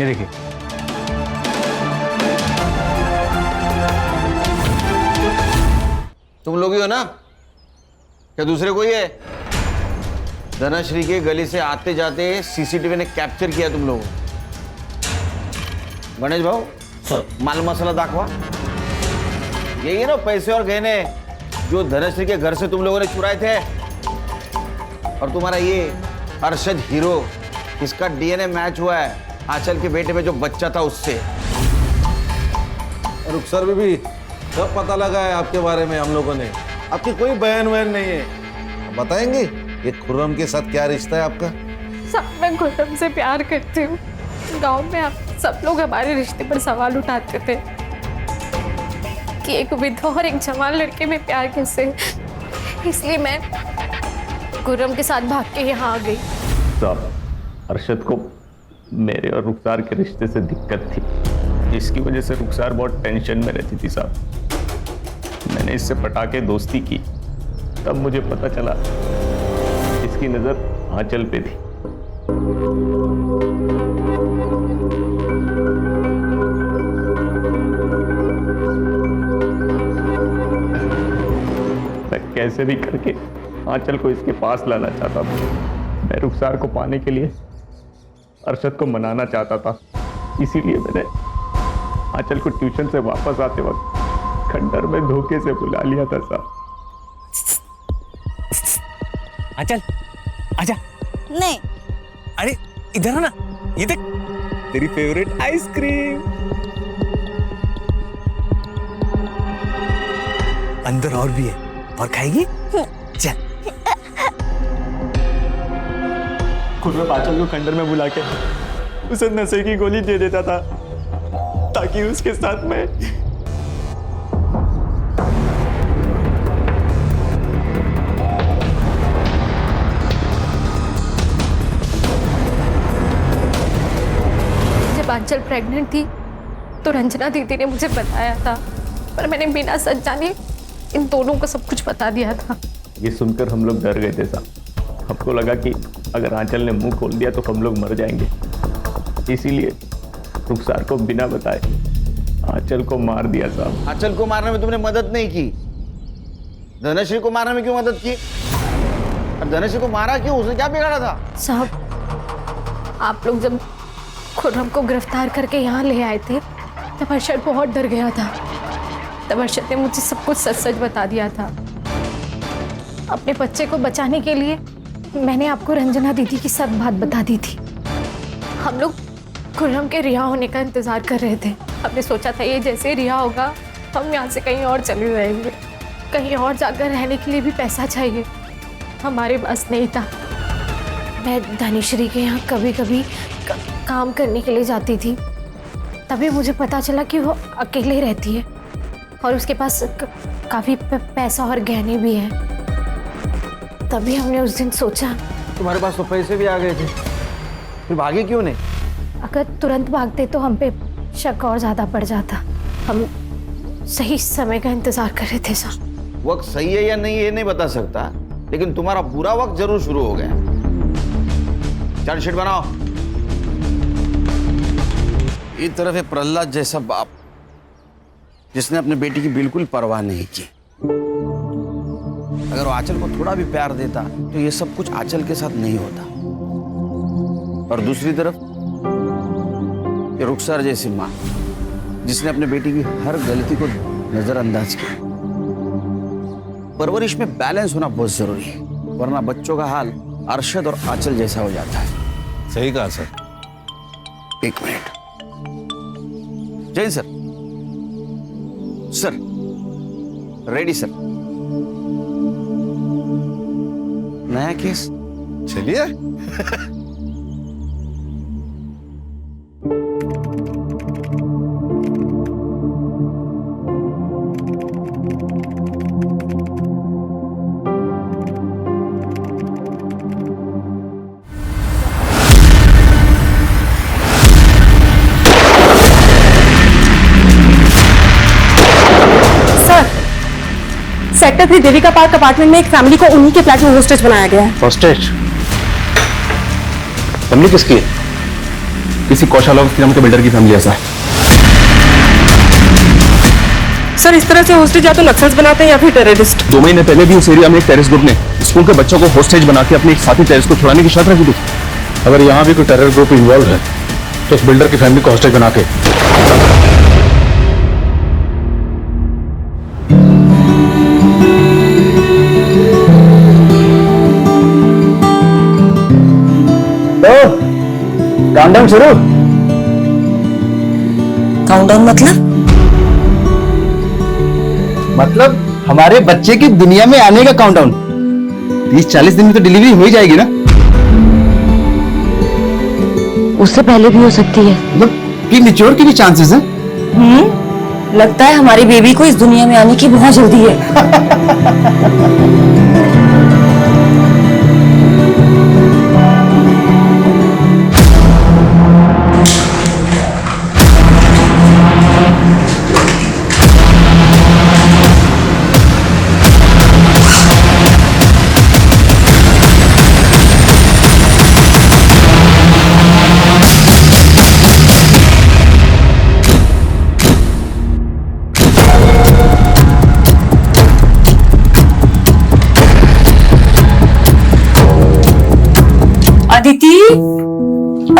ये देखिए। तुम लोग ही हो ना? क्या दूसरे कोई है? धनश्री के गली से आते जाते सीसीटीवी ने कैप्चर किया तुम लोगों। गणेश भाऊ, माल मसाला दाखवा। यही ना पैसे और गहने जो धनश्री के घर से तुम लोगों ने चुराए थे। और तुम्हारा ये अरशद हीरो, इसका डीएनए मैच हुआ है आंचल के बेटे में जो बच्चा था उससे। रुखसर भी सब पता लगा है आपके बारे में हम लोगों ने। आपकी कोई बहन वहन नहीं है, बताएंगे ये खुर्रम के साथ क्या रिश्ता है आपका? सब मैं खुर्रम से प्यार करती हूँ। गांव में आप सब लोग हमारे रिश्ते पर सवाल उठाते थे कि एक विधवा और एक जवान लड़के में प्यार कैसे, इसलिए मैं खुर्रम के साथ भाग के यहाँ आ गई। साहब, अरशद को मेरे और रुखसार के रिश्ते से दिक्कत थी, इसकी वजह से रुखसार बहुत टेंशन में रहती थी साहब। मैंने इससे पटा के दोस्ती की, तब मुझे पता चला इसकी नज़र आंचल पे थी। कैसे भी करके आंचल को इसके पास लाना चाहता था। मैं रुखसार को पाने के लिए अरशद को मनाना चाहता था, इसीलिए मैंने आंचल को ट्यूशन से वापस आते वक्त खंडर में धोखे से बुला लिया था साहब। आंचल आजा। नहीं। अरे इधर ना, ये देख तेरी फेवरेट आइसक्रीम। अंदर और भी है, और खाएगी? चल। खुद में आंचल को खंडर में बुला के उसे नशे की गोली दे देता था ताकि उसके साथ में जब आंचल प्रेग्नेंट थी तो रंजना दीदी ने मुझे बताया था, पर मैंने बिना सच जाने इन दोनों को सब कुछ बता दिया था। ये सुनकर हम लोग डर गए थे साहब। हमको लगा कि अगर आंचल ने मुंह खोल दिया तो हम लोग मर जाएंगे, इसीलिए रुखसार को बिना बताए आंचल को मार दिया साहब। आंचल को मारने में तुमने मदद नहीं की, धनश्री को मारने में क्यों मदद की? और धनश्री को मारा क्यों? उसने क्या बिगाड़ा था? साहब, आप लोग जब खुर्रम को गिरफ्तार करके यहाँ ले आए थे तब अरशद बहुत डर गया था। तब अरशद ने मुझे सब कुछ सच सच बता दिया था। अपने बच्चे को बचाने के लिए मैंने आपको रंजना दीदी की सब बात बता दी थी। हम लोग खुर्रम के रिहा होने का इंतजार कर रहे थे। हमने सोचा था ये जैसे रिहा होगा हम यहाँ से कहीं और चले जाएंगे। कहीं और जाकर रहने के लिए भी पैसा चाहिए, हमारे पास नहीं था। मैं धनिश्री के यहाँ कभी कभी काम करने के लिए जाती थी, तभी मुझे पता चला कि वो अकेले रहती है और उसके पास काफ़ी पैसा और गहने भी हैं। तभी हमने उस दिन सोचा तुम्हारे पास तो पैसे भी आ गए थे, फिर भागे क्यों नहीं? अगर तुरंत भागते तो हम पे शक और ज़्यादा पड़ जाता। हम सही समय का इंतज़ार कर रहे थे सर। वक्त सही है या नहीं ये नहीं बता सकता, लेकिन तुम्हारा बुरा वक्त जरूर शुरू हो गया। चार्जशीट बनाओ। एक तरफ है प्रहलाद जैसा बाप जिसने अपने बेटी की बिल्कुल परवाह नहीं की। अगर वो आंचल को थोड़ा भी प्यार देता तो ये सब कुछ आंचल के साथ नहीं होता। और दूसरी तरफ ये रुखसार जैसी माँ जिसने अपने बेटी की हर गलती को नजरअंदाज किया। परवरिश में बैलेंस होना बहुत जरूरी है, वरना बच्चों का हाल अरशद और आंचल जैसा हो जाता है। सही कहा सर। एक minute. Jain sir. Sir ready sir. नया केस। चलिए। सेक्टर 3 देविका पार्क अपार्टमेंट में एक फैमिली को उन्हीं के फ्लैट में होस्टेज बनाया गया है। होस्टेज? फैमिली किसकी है? किसी कौशाला नाम के बिल्डर की फैमिली ऐसा है। सर इस तरह से होस्टेज या तो नक्सल्स बनाते हैं या फिर टेररिस्ट। 2 महीने पहले भी उस एरिया में एक टेररिस्ट ग्रुप ने स्कूल के बच्चों को होस्टेज बना के अपने एक साथी टेररिस्ट को छुड़ाने की शर्त रखी थी। अगर यहाँ भी कोई टेरर ग्रुप इन्वॉल्व है तो उस बिल्डर की फैमिली को होस्टेज बना के काउंटडाउन शुरू। काउंटडाउन मतलब हमारे बच्चे की दुनिया में आने का काउंटडाउन। 30-40 दिन में तो डिलीवरी हो ही जाएगी ना? उससे पहले भी हो सकती है। मतलब प्रीमेच्योर की भी चांसेस हैं। लगता है हमारी बेबी को इस दुनिया में आने की बहुत जल्दी है।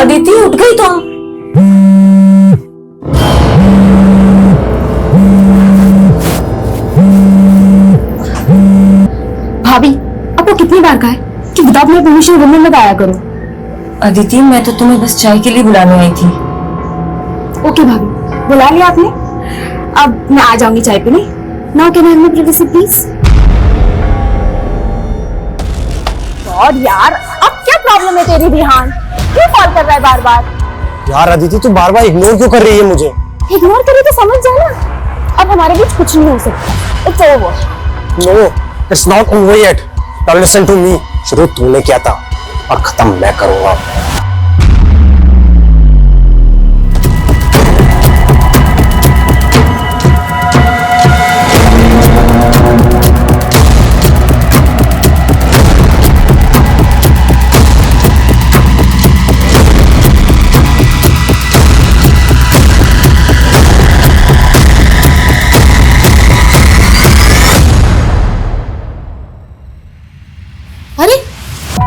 अदिति उठ गई तुम? भाभी आपको कितनी बार कहा है कि विदाउट माय परमिशन रूम में मत आया करो। अदिति मैं तो तुम्हें बस चाय के लिए बुलाने आई थी। ओके भाभी, बुला लिया आपने, अब मैं आ जाऊंगी चाय पीने। Now can I have my privacy please? और यार अब क्या प्रॉब्लम है तेरी रिहान, क्यों कॉल कर रहा है बार बार? यार अदिति तू बार बार इग्नोर क्यों कर रही है मुझे? इग्नोर करे तो समझ जाना, अब हमारे बीच कुछ नहीं हो सकता। It's over. No it's not over yet. Now listen to me. शुरू तूने किया था और खत्म मैं करूंगा।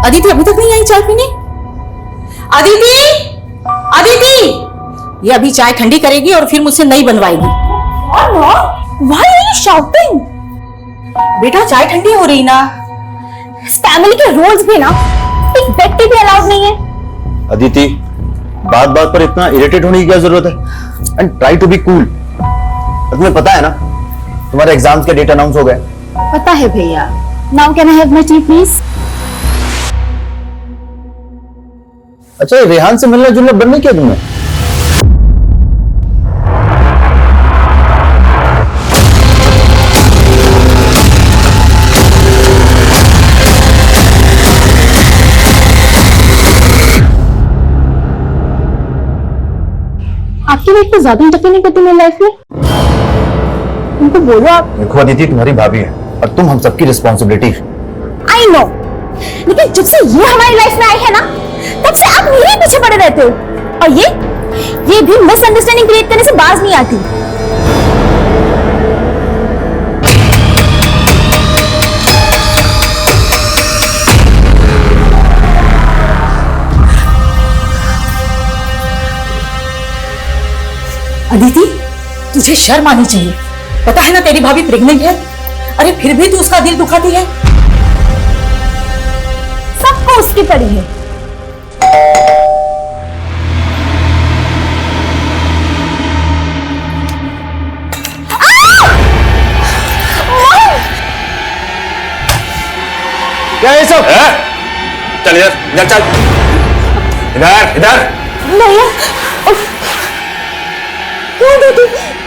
अदिति अभी तक नहीं आई चाय पीने? अदिति, अदिति, ये अभी चाय ठंडी करेगी और फिर मुझसे नई बनवाएगी। Why are you shouting? बेटा चाय ठंडी हो रही ना। इस फैमिली के रूल्स भी ना एक बेड पे भी अलाउड नहीं है। अदिति, बात बात पर इतना इरिटेट होने की क्या जरूरत है? And try to be cool. तुम्हें पता है ना तुम्हारे एग्जाम्स के डेट अनाउंस हो गए। पता है भैया। Now can I have my T please? अच्छा, रेहान से मिलना जुलना बंद नहीं किया तुमने? आपकी बेटी तो ज्यादा इंटरफेयर नहीं करती मेरी लाइफ में। उनको बोलो आप। देखो अदिति, तुम्हारी भाभी है और तुम हम सबकी रिस्पॉन्सिबिलिटी। आई नो, लेकिन जब से ये हमारी लाइफ में आई है ना, तब से आप मेरे पीछे पड़े रहते हो। और ये भी मिसअंडरस्टैंडिंग क्रिएट करने से बाज नहीं आती। अदिति, तुझे शर्म आनी चाहिए। पता है ना तेरी भाभी प्रेग्नेंट है, अरे फिर भी तू उसका दिल दुखाती है। सबको उसकी पड़ी है। क्या है सब? चल इधर, इधर चल, इधर इधर। भैया,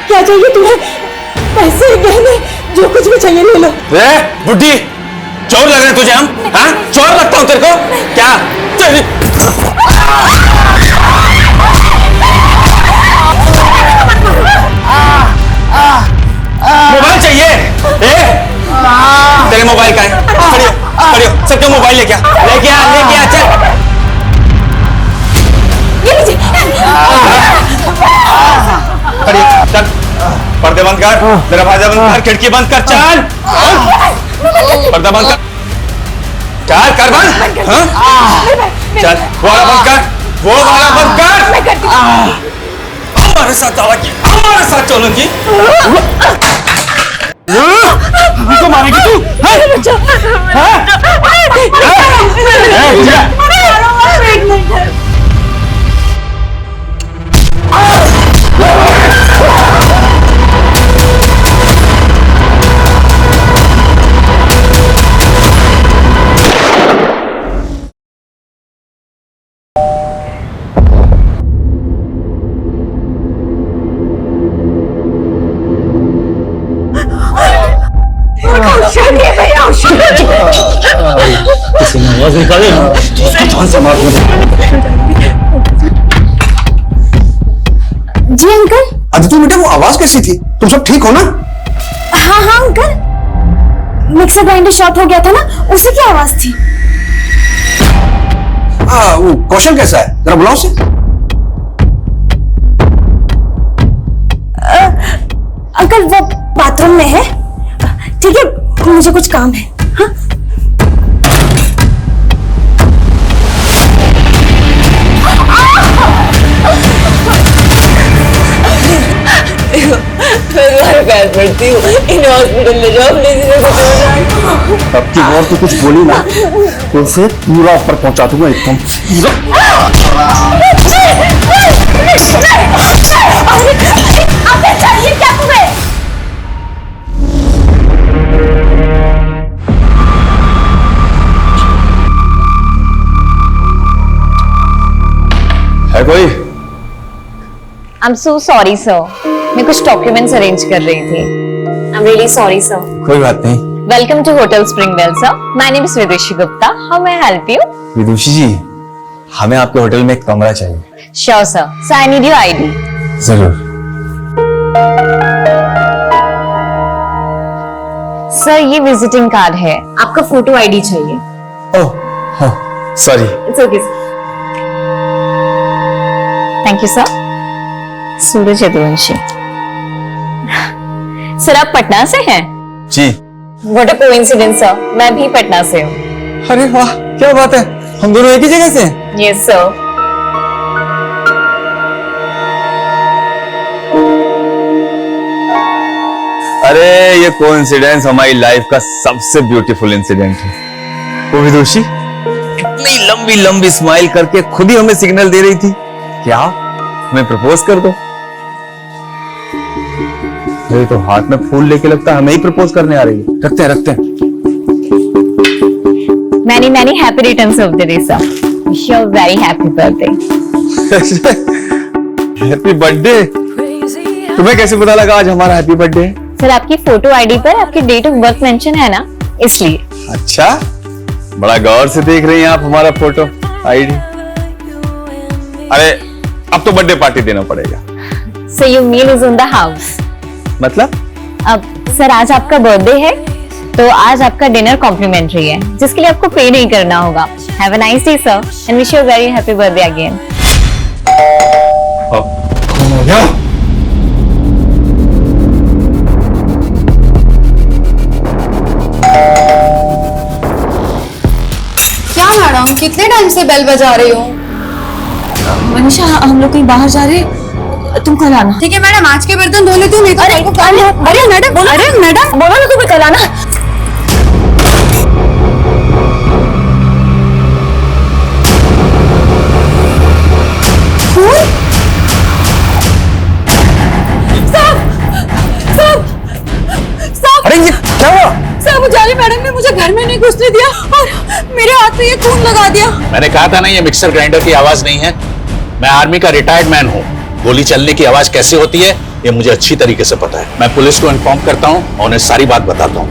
क्या चाहिए तुम्हें? पैसे, गहने, जो कुछ भी चाहिए ले लो। बुड्ढी, चोर लग रहे हैं तुझे हम? हाँ, चोर लगता हूँ तेरे को क्या? चल। मोबाइल चाहिए? तेरे मोबाइल का है? खड़ियो, खड़ियो, सबके मोबाइल लेके आ, लेके आ, लेके आ, चल। खड़ियो, चल, पर्दे बंद कर, दरवाजा बंद कर, खिड़की बंद कर, चल। पर्दा बंद कर, चल कर बंद। हाँ? चल, वो वाला बंद कर, वो वाला बंद कर। हमारे साथ चलोगी, हमारे साथ चलोगी। तो मारेगी तू? किसी ने आवाज निकाली जान से मार दूंगा। जी अंकल। अदिति बेटा, वो आवाज कैसी थी? तुम सब ठीक हो ना? हाँ हाँ अंकल, मिक्सर ग्राइंडर शॉर्ट हो गया था ना, उसी की आवाज थी। वो कौशल कैसा है? जरा बुलाओ उसे। अंकल वो बाथरूम में है। ठीक है, मुझे कुछ काम है। हाँ? पैर पड़ती हूँ, इन्हें हॉस्पिटल ले जाओ प्लीज, इन्हें कुछ हो जाए। अब की और तो कुछ बोली ना तो उसे पूरा ऊपर पहुंचा दूंगा एकदम। चाहिए क्या तुम्हें? है कोई? I'm so sorry, sir. मैं कुछ डॉक्यूमेंट्स अरेंज कर रही थी. I'm really sorry, sir. कोई बात नहीं। Welcome to Hotel Springwell, sir. My name is Vidushi Gupta. How may I help you? विदुषी जी, हमें आपके होटल में एक कमरा चाहिए। Sure, sir. So I need your ID. जरूर। सर ये विजिटिंग कार्ड है, आपका फोटो आईडी चाहिए। Oh, sorry. It's okay sir. Thank you sir. Suraj Yaduvanshi. Sir आप पटना से हैं? जी। व्हाट अ कोइंसिडेंस सर, मैं भी पटना से हूँ। अरे वाह, क्या बात है, हम दोनों एक ही जगह से? Yes sir. अरे ये कोइंसिडेंस हमारी लाइफ का सबसे ब्यूटीफुल इंसिडेंट है। वो विदुषी इतनी लंबी लंबी स्माइल करके खुद ही हमें सिग्नल दे रही थी क्या हमें प्रपोज कर दो। अरे तो हाथ में फूल लेके लगता है हमें ही प्रपोज करने आ रही है। रखते हैं रखते हैं। Many many happy returns of the day sir. Wish you a very happy birthday. Happy birthday. तुम्हें कैसे पता लगा आज हमारा हैप्पी बर्थडे है? सर आपकी फोटो आईडी पर आपकी डेट ऑफ बर्थ मेंशन है ना, इसलिए। अच्छा, बड़ा गौर से देख रही हैं आप हमारा फोटो आईडी। अरे अब तो बर्थडे पार्टी देना पड़ेगा। So your meal is on the house. मतलब? अब सर आज आपका बर्थडे है तो आज आपका डिनर कॉम्प्लीमेंट्री है, जिसके लिए आपको पे नहीं करना होगा। Have a nice day sir and wish you a very happy birthday again. क्या मैडम, कितने टाइम से बेल बजा रही हो? मनीषा हम लोग कहीं बाहर जा रहे हैं, तुम कल आना। ठीक है मैडम, आज के बर्तन धो लेती हूँ, नहीं तो कल को काम है। अरे मैडम बोलो ना, तुम्हें कल आना। अरे ये क्या हुआ? सर मुझे मैडम ने मुझे घर में नहीं घुसने दिया और मेरे हाथ पे ये खून लगा दिया। मैंने कहा था ना ये मिक्सर ग्राइंडर की आवाज नहीं है। मैं आर्मी का रिटायर्ड मैन हूँ। गोली चलने की आवाज कैसे होती है ये मुझे अच्छी तरीके से पता है। मैं पुलिस को इन्फॉर्म करता हूँ और उन्हें सारी बात बताता हूँ।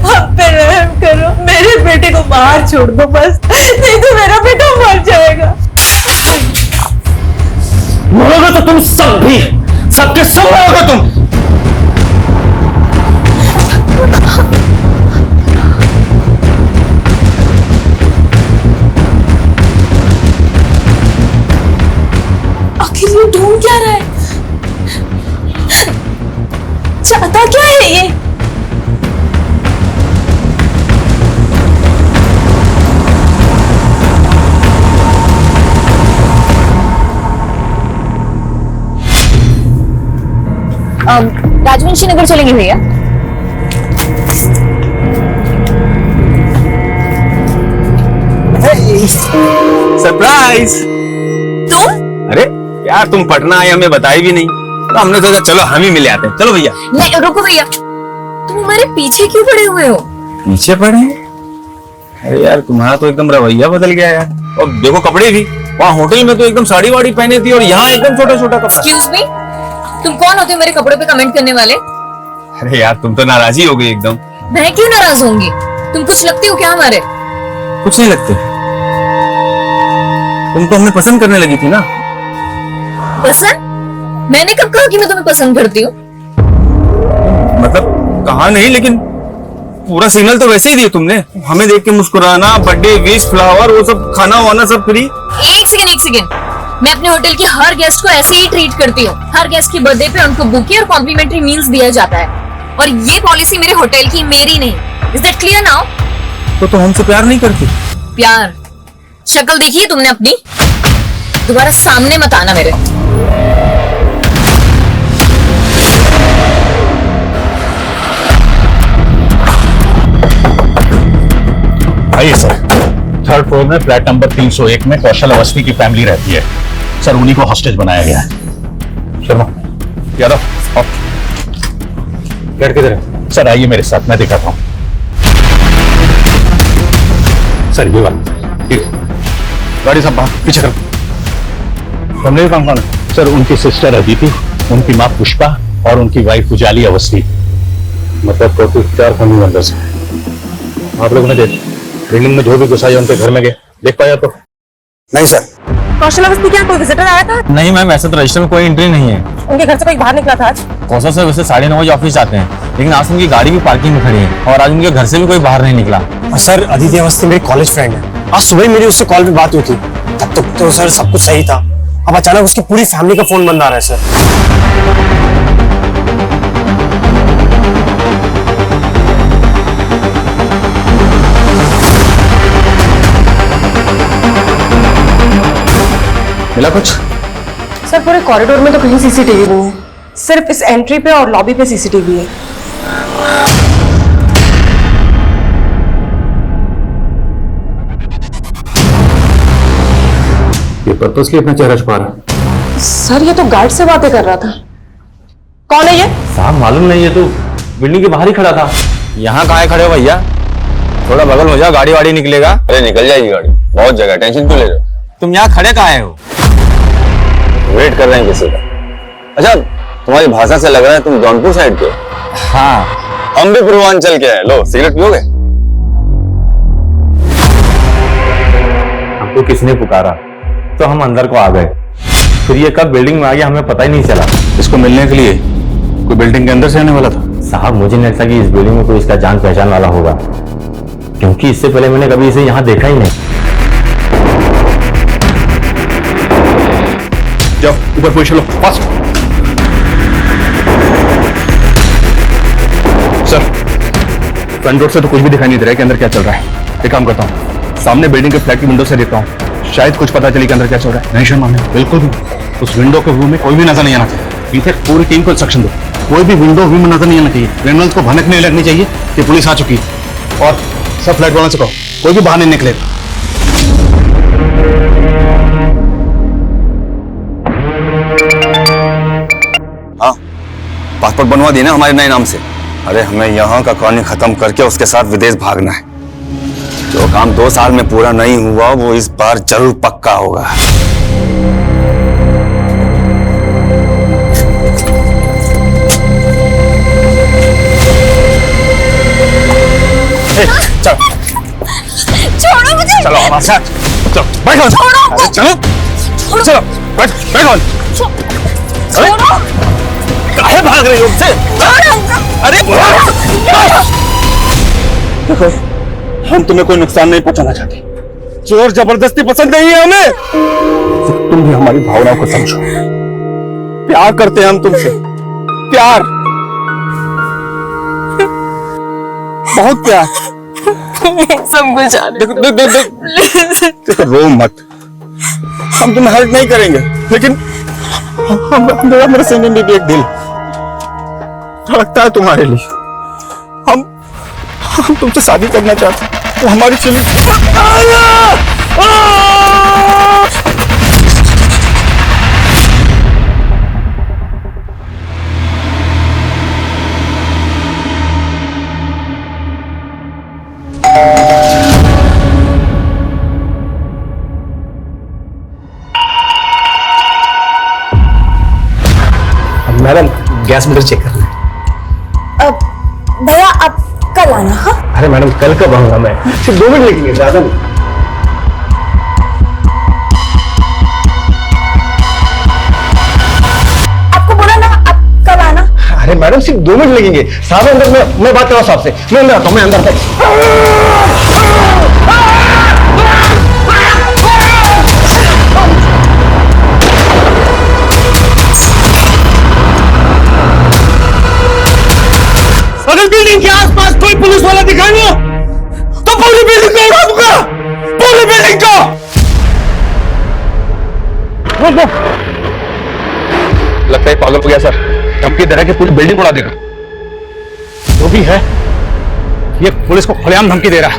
आप पे रहम करो, मेरे बेटे को बाहर छोड़ दो बस, नहीं तो मेरा बेटा मर जाएगा। मरोगे तो तुम सब भी, सबके सब मरोगे तुम। आखिर ये ढूंढ क्या रहा है? चाहता क्या है ये? राजवंशी नगर चलेंगे भैया। सरप्राइज। तुम? अरे यार तुम पटना आए हमें बताई भी नहीं, तो हमने सोचा चलो हम ही मिले आते हैं। चलो भैया। नहीं रुको भैया, तुम हमारे पीछे क्यों पड़े हुए हो? पीछे पड़े? अरे यार तुम्हारा तो एकदम रवैया बदल गया यार। और देखो कपड़े भी, वहाँ होटल में तो एकदम साड़ी वाड़ी पहने थी और यहाँ एकदम छोटा छोटा कपड़ा। Excuse me? तुम कौन होते हो मेरे कपड़े पे कमेंट करने वाले? अरे यार तुम तो नाराज ही हो गई एकदम। मैं क्यों नाराज होंगी? तुम कुछ लगती हो क्या हमारे? कुछ नहीं लगते, तुम तो हमें पसंद करने लगी थी ना। पसंद? मैंने कब कहा कि मैं तुम्हें पसंद करती हूँ? मतलब कहा नहीं, लेकिन पूरा सिग्नल तो वैसे ही दिया तुमने। हमें देख के मुस्कुराना, बर्थडे विश, फ्लावर, वो सब खाना वाना सब फ्री। एक सेकंड, मैं अपने होटल के हर गेस्ट को ऐसे ही ट्रीट करती हूँ। हर गेस्ट की बर्थडे पे उनको बुके और कॉम्प्लीमेंट्री मील्स दिया जाता है। और ये पॉलिसी मेरे होटल की, मेरी नहीं। Is that clear now? तो हमसे प्यार नहीं करती? प्यार? शक्ल देखी है तुमने अपनी? दोबारा सामने मत आना मेरे। आइए सर। थर्ड फ्लोर में फ्लैट नंबर 301 में कौशल अवस्थी की फैमिली रहती है सर। उन्हीं को हॉस्टेज बनाया गया है। शर्मा, यादव, गेट किधर है? सर आइए मेरे साथ, मैं दिखाता हूं। सर ये बात गाड़ी साहब बाहर पीछे करो। फैमिली कौन कौन है? सर उनकी सिस्टर अदिति, उनकी माँ पुष्पा और उनकी वाइफ उजाली अवस्थी। मतलब टोटल 4 फैमिली मेंबर्स हैं। आप लोगों ने देख बिल्डिंग में जो भी घुसा है उनके घर में गए, देख पाया तो? नहीं सर। कौशल अवस्थी क्या कोई विजिटर आया था? नहीं मैम, ऐसे तो रजिस्टर में कोई एंट्री नहीं है। उनके घर से कोई बाहर निकला था आज? कौशल सर वैसे 9:30 बजे ऑफिस आते हैं, लेकिन आज उनकी गाड़ी भी पार्किंग में खड़ी है और आज उनके घर से भी कोई बाहर नहीं निकला। सर अदिति अवस्थी मेरी कॉलेज फ्रेंड है। आज सुबह मेरी उससे कॉल पे बात हुई थी, तब तक तो सर सब कुछ सही था। अब अचानक उसकी पूरी फैमिली का फोन बंद आ रहा है सर। मिला कुछ? सर पूरे कॉरिडोर में तो कहीं सीसीटीवी नहीं है, सिर्फ इस एंट्री पे और लॉबी पे सीसीटीवी है। ये पर्पसली अपना चेहरा छुपा रहा है। सर ये तो गार्ड से बातें कर रहा था। कौन है ये? साहब मालूम नहीं, ये तो बिल्डिंग के बाहर ही खड़ा था। यहाँ कहाँ खड़े हो भैया? थोड़ा बगल हो जाओ, गाड़ी वाड़ी निकलेगा। अरे निकल जाएगी गाड़ी, बहुत जगह, टेंशन क्यों ले रहे हो? तुम यहाँ खड़े कहाँ हो? वेट कर रहे हैं किसी का। अच्छा तुम्हारी भाषा से लग रहा है तुम जौनपुर साइड के हो। हाँ हम भी पूर्वांचल के हैं। लो सिगरेट पियोगे? हमको किसने पुकारा तो हम अंदर को आ गए, फिर ये कब बिल्डिंग में आ गया हमें पता ही नहीं चला। इसको मिलने के लिए कोई बिल्डिंग के अंदर से आने वाला था? साहब मुझे नहीं लगता कि इस बिल्डिंग में कोई इसका जान पहचान वाला होगा, क्योंकि इससे पहले मैंने कभी इसे यहाँ देखा ही नहीं। जाओ ऊपर पोजीशन लो, फास्ट। सर फ्रंट डोर से तो कुछ भी दिखाई नहीं दे रहा है कि अंदर क्या चल रहा है। एक काम करता हूँ, सामने बिल्डिंग के फ्लैट की विंडो से देखता हूँ, शायद कुछ पता चले कि अंदर क्या चल रहा है। नहीं शर्मा, बिल्कुल भी उस विंडो के व्यू में कोई भी नजर नहीं आना चाहिए। पीछे पूरी टीम को इंस्ट्रक्शन दो, कोई भी विंडो व्यू में नजर नहीं आना चाहिए। क्रिमिनल्स को भनक नहीं लगनी चाहिए कि पुलिस आ चुकी है। और सब फ्लैट वालों से कहो कोई भी बाहर नहीं निकलेगा। हाँ पासपोर्ट बनवा दिए ना हमारे नए नाम से। अरे हमें यहाँ का कहानी खत्म करके उसके साथ विदेश भागना है। जो काम 2 साल में पूरा नहीं हुआ वो इस बार जरूर पक्का होगा। छोड़ो मुझे। चलो हमारे साथ, चलो बैठो। छोड़ो। चलो चलो बैठो। छोड़ो। काहे भाग रही हो मुझसे? अरे देखो, हम तुम्हें कोई नुकसान नहीं पहुंचाना चाहते। जोर जबरदस्ती पसंद नहीं है हमें। तो तुम भी हमारी भावनाओं को समझो। प्यार करते हैं हम तुमसे, प्यार, बहुत प्यार। सब कुछ देखो रो मत, हम तुम्हें हर्ट नहीं करेंगे, लेकिन मेरा सुनने में भी एक दिल धड़कता है तुम्हारे लिए। हम तुमसे शादी करना चाहते हैं, तो हमारी feeling. Madam gas meter check करना है। भैया आप कल आना। हाँ अरे मैडम कल कब आऊंगा मैं, सिर्फ 2 मिनट लगेंगे, ज्यादा नहीं। आपको बोला ना आप कल आना। अरे मैडम सिर्फ 2 मिनट लगेंगे। साहब अंदर, मैं बात कर रहा हूँ साहब से। मैं अंदर आता हूँ, मैं अंदर बिल्डिंग के आसपास कोई पुलिस वाला दिखाई नहीं हो तो पूरी बिल्डिंग को उड़ा दूंगा, पूरी बिल्डिंग को। लगता है पागल हो गया सर, धमकी दे रहा है कि पूरी बिल्डिंग उड़ा देगा। जो भी है ये पुलिस को खुलेआम धमकी दे रहा है।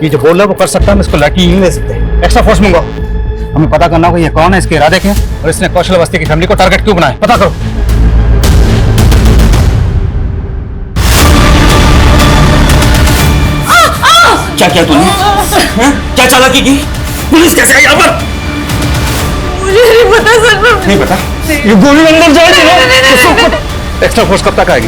ये जो बोल रहा है वो कर सकता है, हम इसको लड़की नहीं ले सकते। एक्स्ट्रा फोर्स मंगाओ, हमें पता करना होगा ये कौन है, इसके इरादे क्या हैं और इसने कौशल अवस्थी की फैमिली को टारगेट क्यों बनाया, पता करो। क्या किया तूने? क्या चालाकी की? पुलिस कैसे आई यहाँ पर? मुझे नहीं पता सर। नहीं पता? ये गोली अंदर जाएगी ना? एक्स्ट्रा फोर्स कब तक आएगी?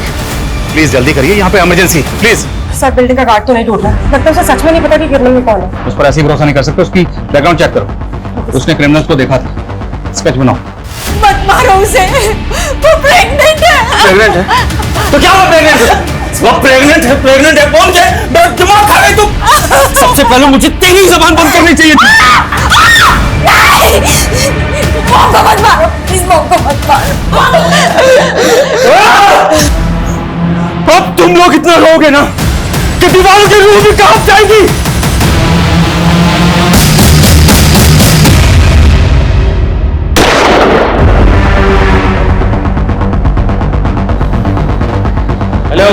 प्लीज जल्दी करिए, यहाँ पे इमरजेंसी प्लीज। सर बिल्डिंग का गार्ड तो नहीं टूट रहा, लगता है उसे सच में नहीं पता कि क्रिमिनल में कौन है। उस पर ऐसे ही भरोसा नहीं कर सकते, उसकी बैकग्राउंड चेक करो। उसने क्रिमिनल्स को देखा था, स्केच बनाओ। मत मारो उसे, वो प्रेग्नेंट है। प्रेग्नेंट है? तो क्या वो प्रेग्नेंट है? वो प्रेग्नेंट है, प्रेग्नेंट है, बोल के दिमाग खा गई तुम। सबसे पहले मुझे तेरी जबान बंद करनी चाहिए थी। मॉम को मत मारो, प्लीज मॉम को मत मारो। अब तुम लोग इतना रोगे ना कि दीवारों की रूह भी कांप जाएगी। हेलो,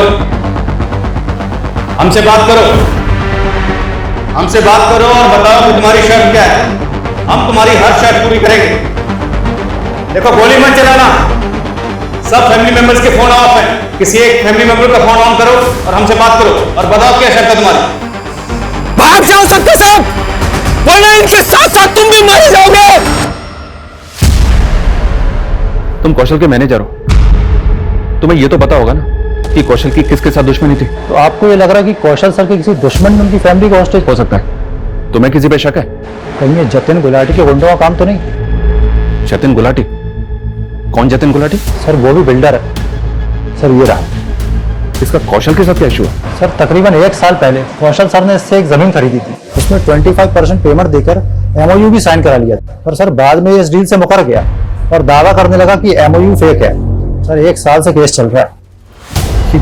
हमसे बात करो, हमसे बात करो और बताओ कि तुम्हारी शर्त क्या है। हम तुम्हारी हर शर्त पूरी करेंगे। देखो गोली मत चलाना, सब फैमिली मेंबर्स के फोन ऑफ हैं। किसी एक फैमिली मेंबर का फोन ऑन करो और हमसे बात करो और बताओ क्या शर्त है तुम्हारी। भाग जाओ सबके सब, वरना इनके साथ साथ तुम भी मारे जाओगे। तुम कौशल के मैनेजर हो, तुम्हें ये तो पता होगा ना कि कौशल की किसके साथ दुश्मनी थी। तो आपको ये लग रहा है कि कौशल सर के किसी दुश्मन ने उनकी फैमिली को हॉस्टेज हो सकता है। तुम्हें किसी पे शक है? कहीं ये जतिन गुलाटी के गुंडों का काम तो नहीं? जतिन गुलाटी? कौन जतिन गुलाटी? सर वो भी बिल्डर है। सर ये रहा। इसका कौशल के साथ क्या इशू है? सर तकरीबन 1 साल पहले कौशल सर ने इससे एक जमीन खरीदी थी, उसमें 25% पेमेंट देकर MOU भी साइन करा लिया था, पर सर बाद में इस डील से मुकर गया और दावा करने लगा कि MOU फेक है। सर 1 साल से केस चल रहा है।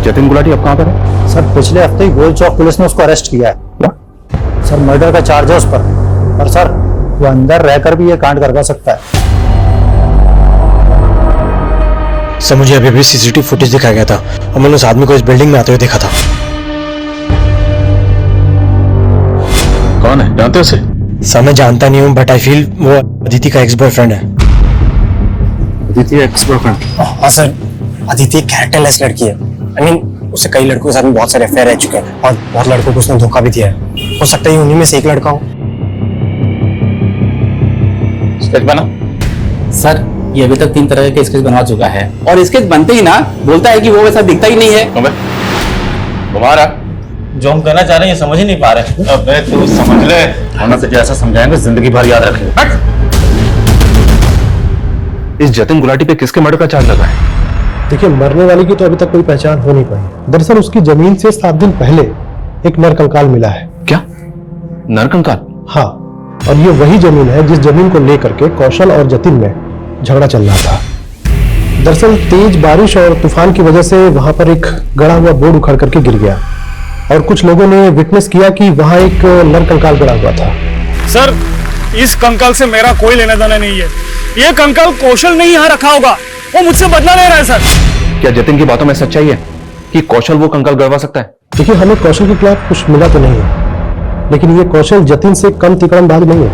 जतिन गुलाटी अब कहाँ पर है? सर पिछले हफ्ते ही गोल चौक पुलिस ने उसको अरेस्ट किया है। सर मर्डर का चार्ज है उस पर, और सर वो अंदर रहकर भी ये कांड करवा सकता है। सर मुझे अभी भी CCTV फुटेज दिखाया गया था और मैंने उस आदमी को इस बिल्डिंग में आते हुए देखा था। कौन है, जानते हो उसे? सर मैं जानता नहीं हूँ, बट आई फील वो अदिति का एक्स बॉयफ्रेंड है। Aditi ex boyfriend? हाँ सर, अदिति कैरेक्टरलेस लड़की है। आई मीन उससे कई लड़कों के साथ में बहुत सारे अफेयर रह चुके हैं और बहुत लड़कों को उसने धोखा भी दिया है। हो सकता है उन्हीं में से एक लड़का हो। स्केच बना? सर ये अभी तक 3 तरह के स्केच बनवा चुका है और स्केच बनते ही ना बोलता है कि वो वैसा दिखता ही नहीं है। तुम्हारा जो हम कहना चाह रहे हैं ये समझ ही नहीं पा रहे। अबे तू समझ ले, वरना तुझे ऐसा समझाएंगे जिंदगी भर याद रखेगा। इस जतिन गुलाटी पे किसके मर्डर का चार्ज लगा है? देखिए मरने वाले की तो अभी तक कोई पहचान हो नहीं पाई। दरअसल उसकी जमीन से 7 दिन पहले एक नरकंकाल मिला है। क्या नरकंकाल? हाँ, और ये वही जमीन है जिस जमीन को लेकर के कौशल और जतिन में झगड़ा चल रहा था। दरअसल तेज बारिश और तूफान की वजह से वहां पर एक गड़ा हुआ बोर्ड उखड़ करके गिर गया और कुछ लोगों ने विटनेस किया कि वहां एक नरकंकाल गड़ा हुआ था। सर इस कंकाल से मेरा कोई लेना देना नहीं है। ये कंकाल कौशल ने यहाँ रखा होगा, वो मुझसे बदला ले रहा है। सर क्या जतिन की बातों में सच्चाई है कि कौशल वो कंकाल गड़वा सकता है? देखिए हमें कौशल के खिलाफ कुछ मिला तो नहीं है, लेकिन ये कौशल जतिन से कम तिकड़मबाज नहीं है।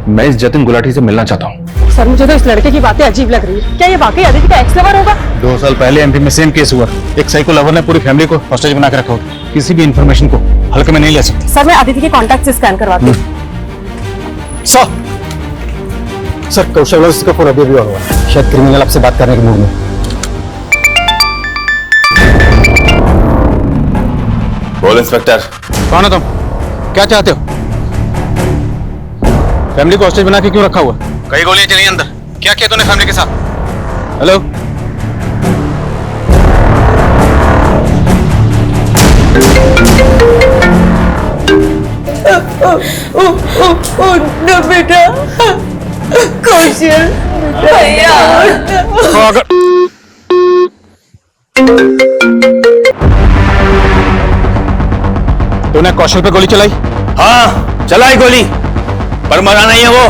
मैं इस जतिन गुलाटी से मिलना चाहता हूँ। सर मुझे तो इस लड़के की बातें अजीब लग रही है। क्या ये वाकई अदिति का एक्स लवर होगा? 2 साल पहले MP में सेम केस हुआ। एक साइको लवर ने पूरी फैमिली को हॉस्टेज बना के रखा हो। किसी भी इंफॉर्मेशन को हल्के में नहीं ले सकते। सर मैं अदिति के कॉन्टैक्ट से स्कैन करवाती हूँ। सर कौशल का फोन अभी भी हुआ, शायद क्रिमिनल आपसे बात करने के मूड में। बोल इंस्पेक्टर। कौन हो तुम? क्या चाहते हो? फैमिली को हॉस्टेज बना के क्यों रखा हुआ? कई गोलियां चली अंदर। क्या किया तूने फैमिली के साथ? हेलो, ना बेटा, कौशल भैया। तूने कौशल पे गोली चलाई? हाँ, चलाई गोली, पर मरा नहीं है वो।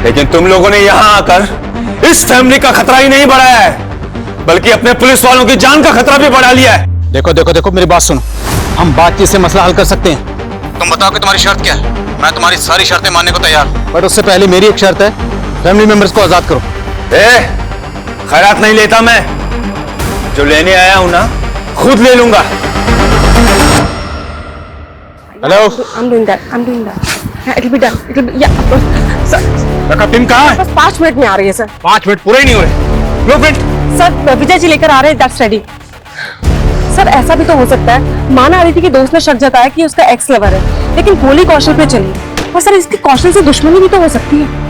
लेकिन तुम लोगों ने यहां आकर इस फैमिली का खतरा ही नहीं बढ़ाया है, बल्कि अपने पुलिस वालों की जान का खतरा भी बढ़ा लिया है। देखो देखो देखो, मेरी बात सुनो, हम बातचीत से मसला हल कर सकते हैं। तुम बताओ कि तुम्हारी शर्त क्या है? मैं तुम्हारी सारी शर्तें मानने को तैयार हूं, बट उससे पहले मेरी एक शर्त है, फैमिली मेंबर्स को आजाद करो। खैरात नहीं लेता मैं, जो लेने आया हूं ना खुद ले लूंगा। Hello, I'm doing that. It'll be done. Sir. Team कहाँ है? बस 5 मिनट में आ रही है सर। 5 मिनट पूरे ही नहीं हो रहे। ब्लूप्रिंट सर, विजय जी लेकर आ रहे हैं, दैट्स रेडी। सर, ऐसा भी तो हो सकता है, माना आ रही थी कि दोस्त ने शक जताया कि उसका एक्स लवर है, लेकिन गोली कौशल पे चली। और सर, इसकी कौशल से दुश्मनी भी तो हो सकती है।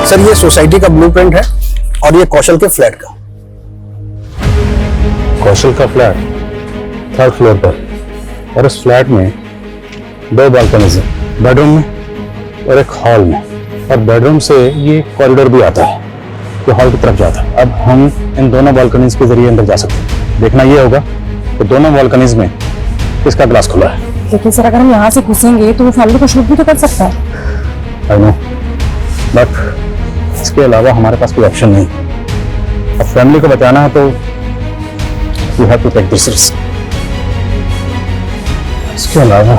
सर, ये सोसाइटी का ब्लूप्रिंट है और ये कौशल के फ्लैट का। कौशल का फ्लैट 3rd फ्लोर पर, और इस फ्लैट में 2 बालकनीज है, बेडरूम में और एक हॉल में, और बेडरूम से ये कॉरिडोर भी आता है जो हॉल की तरफ जाता है। अब हम इन दोनों बालकनीज के जरिए अंदर जा सकते हैं। देखना ये होगा कि दोनों बालकनीज में किसका ग्लास खुला है। लेकिन सर, अगर हम यहाँ से घुसेंगे तो वो फैमिली को शूट भी तो कर सकता है। आई नो, बट इसके अलावा हमारे पास कोई ऑप्शन नहीं। अब फैमिली को बचाना है तो you have to take this risk. इसके अलावा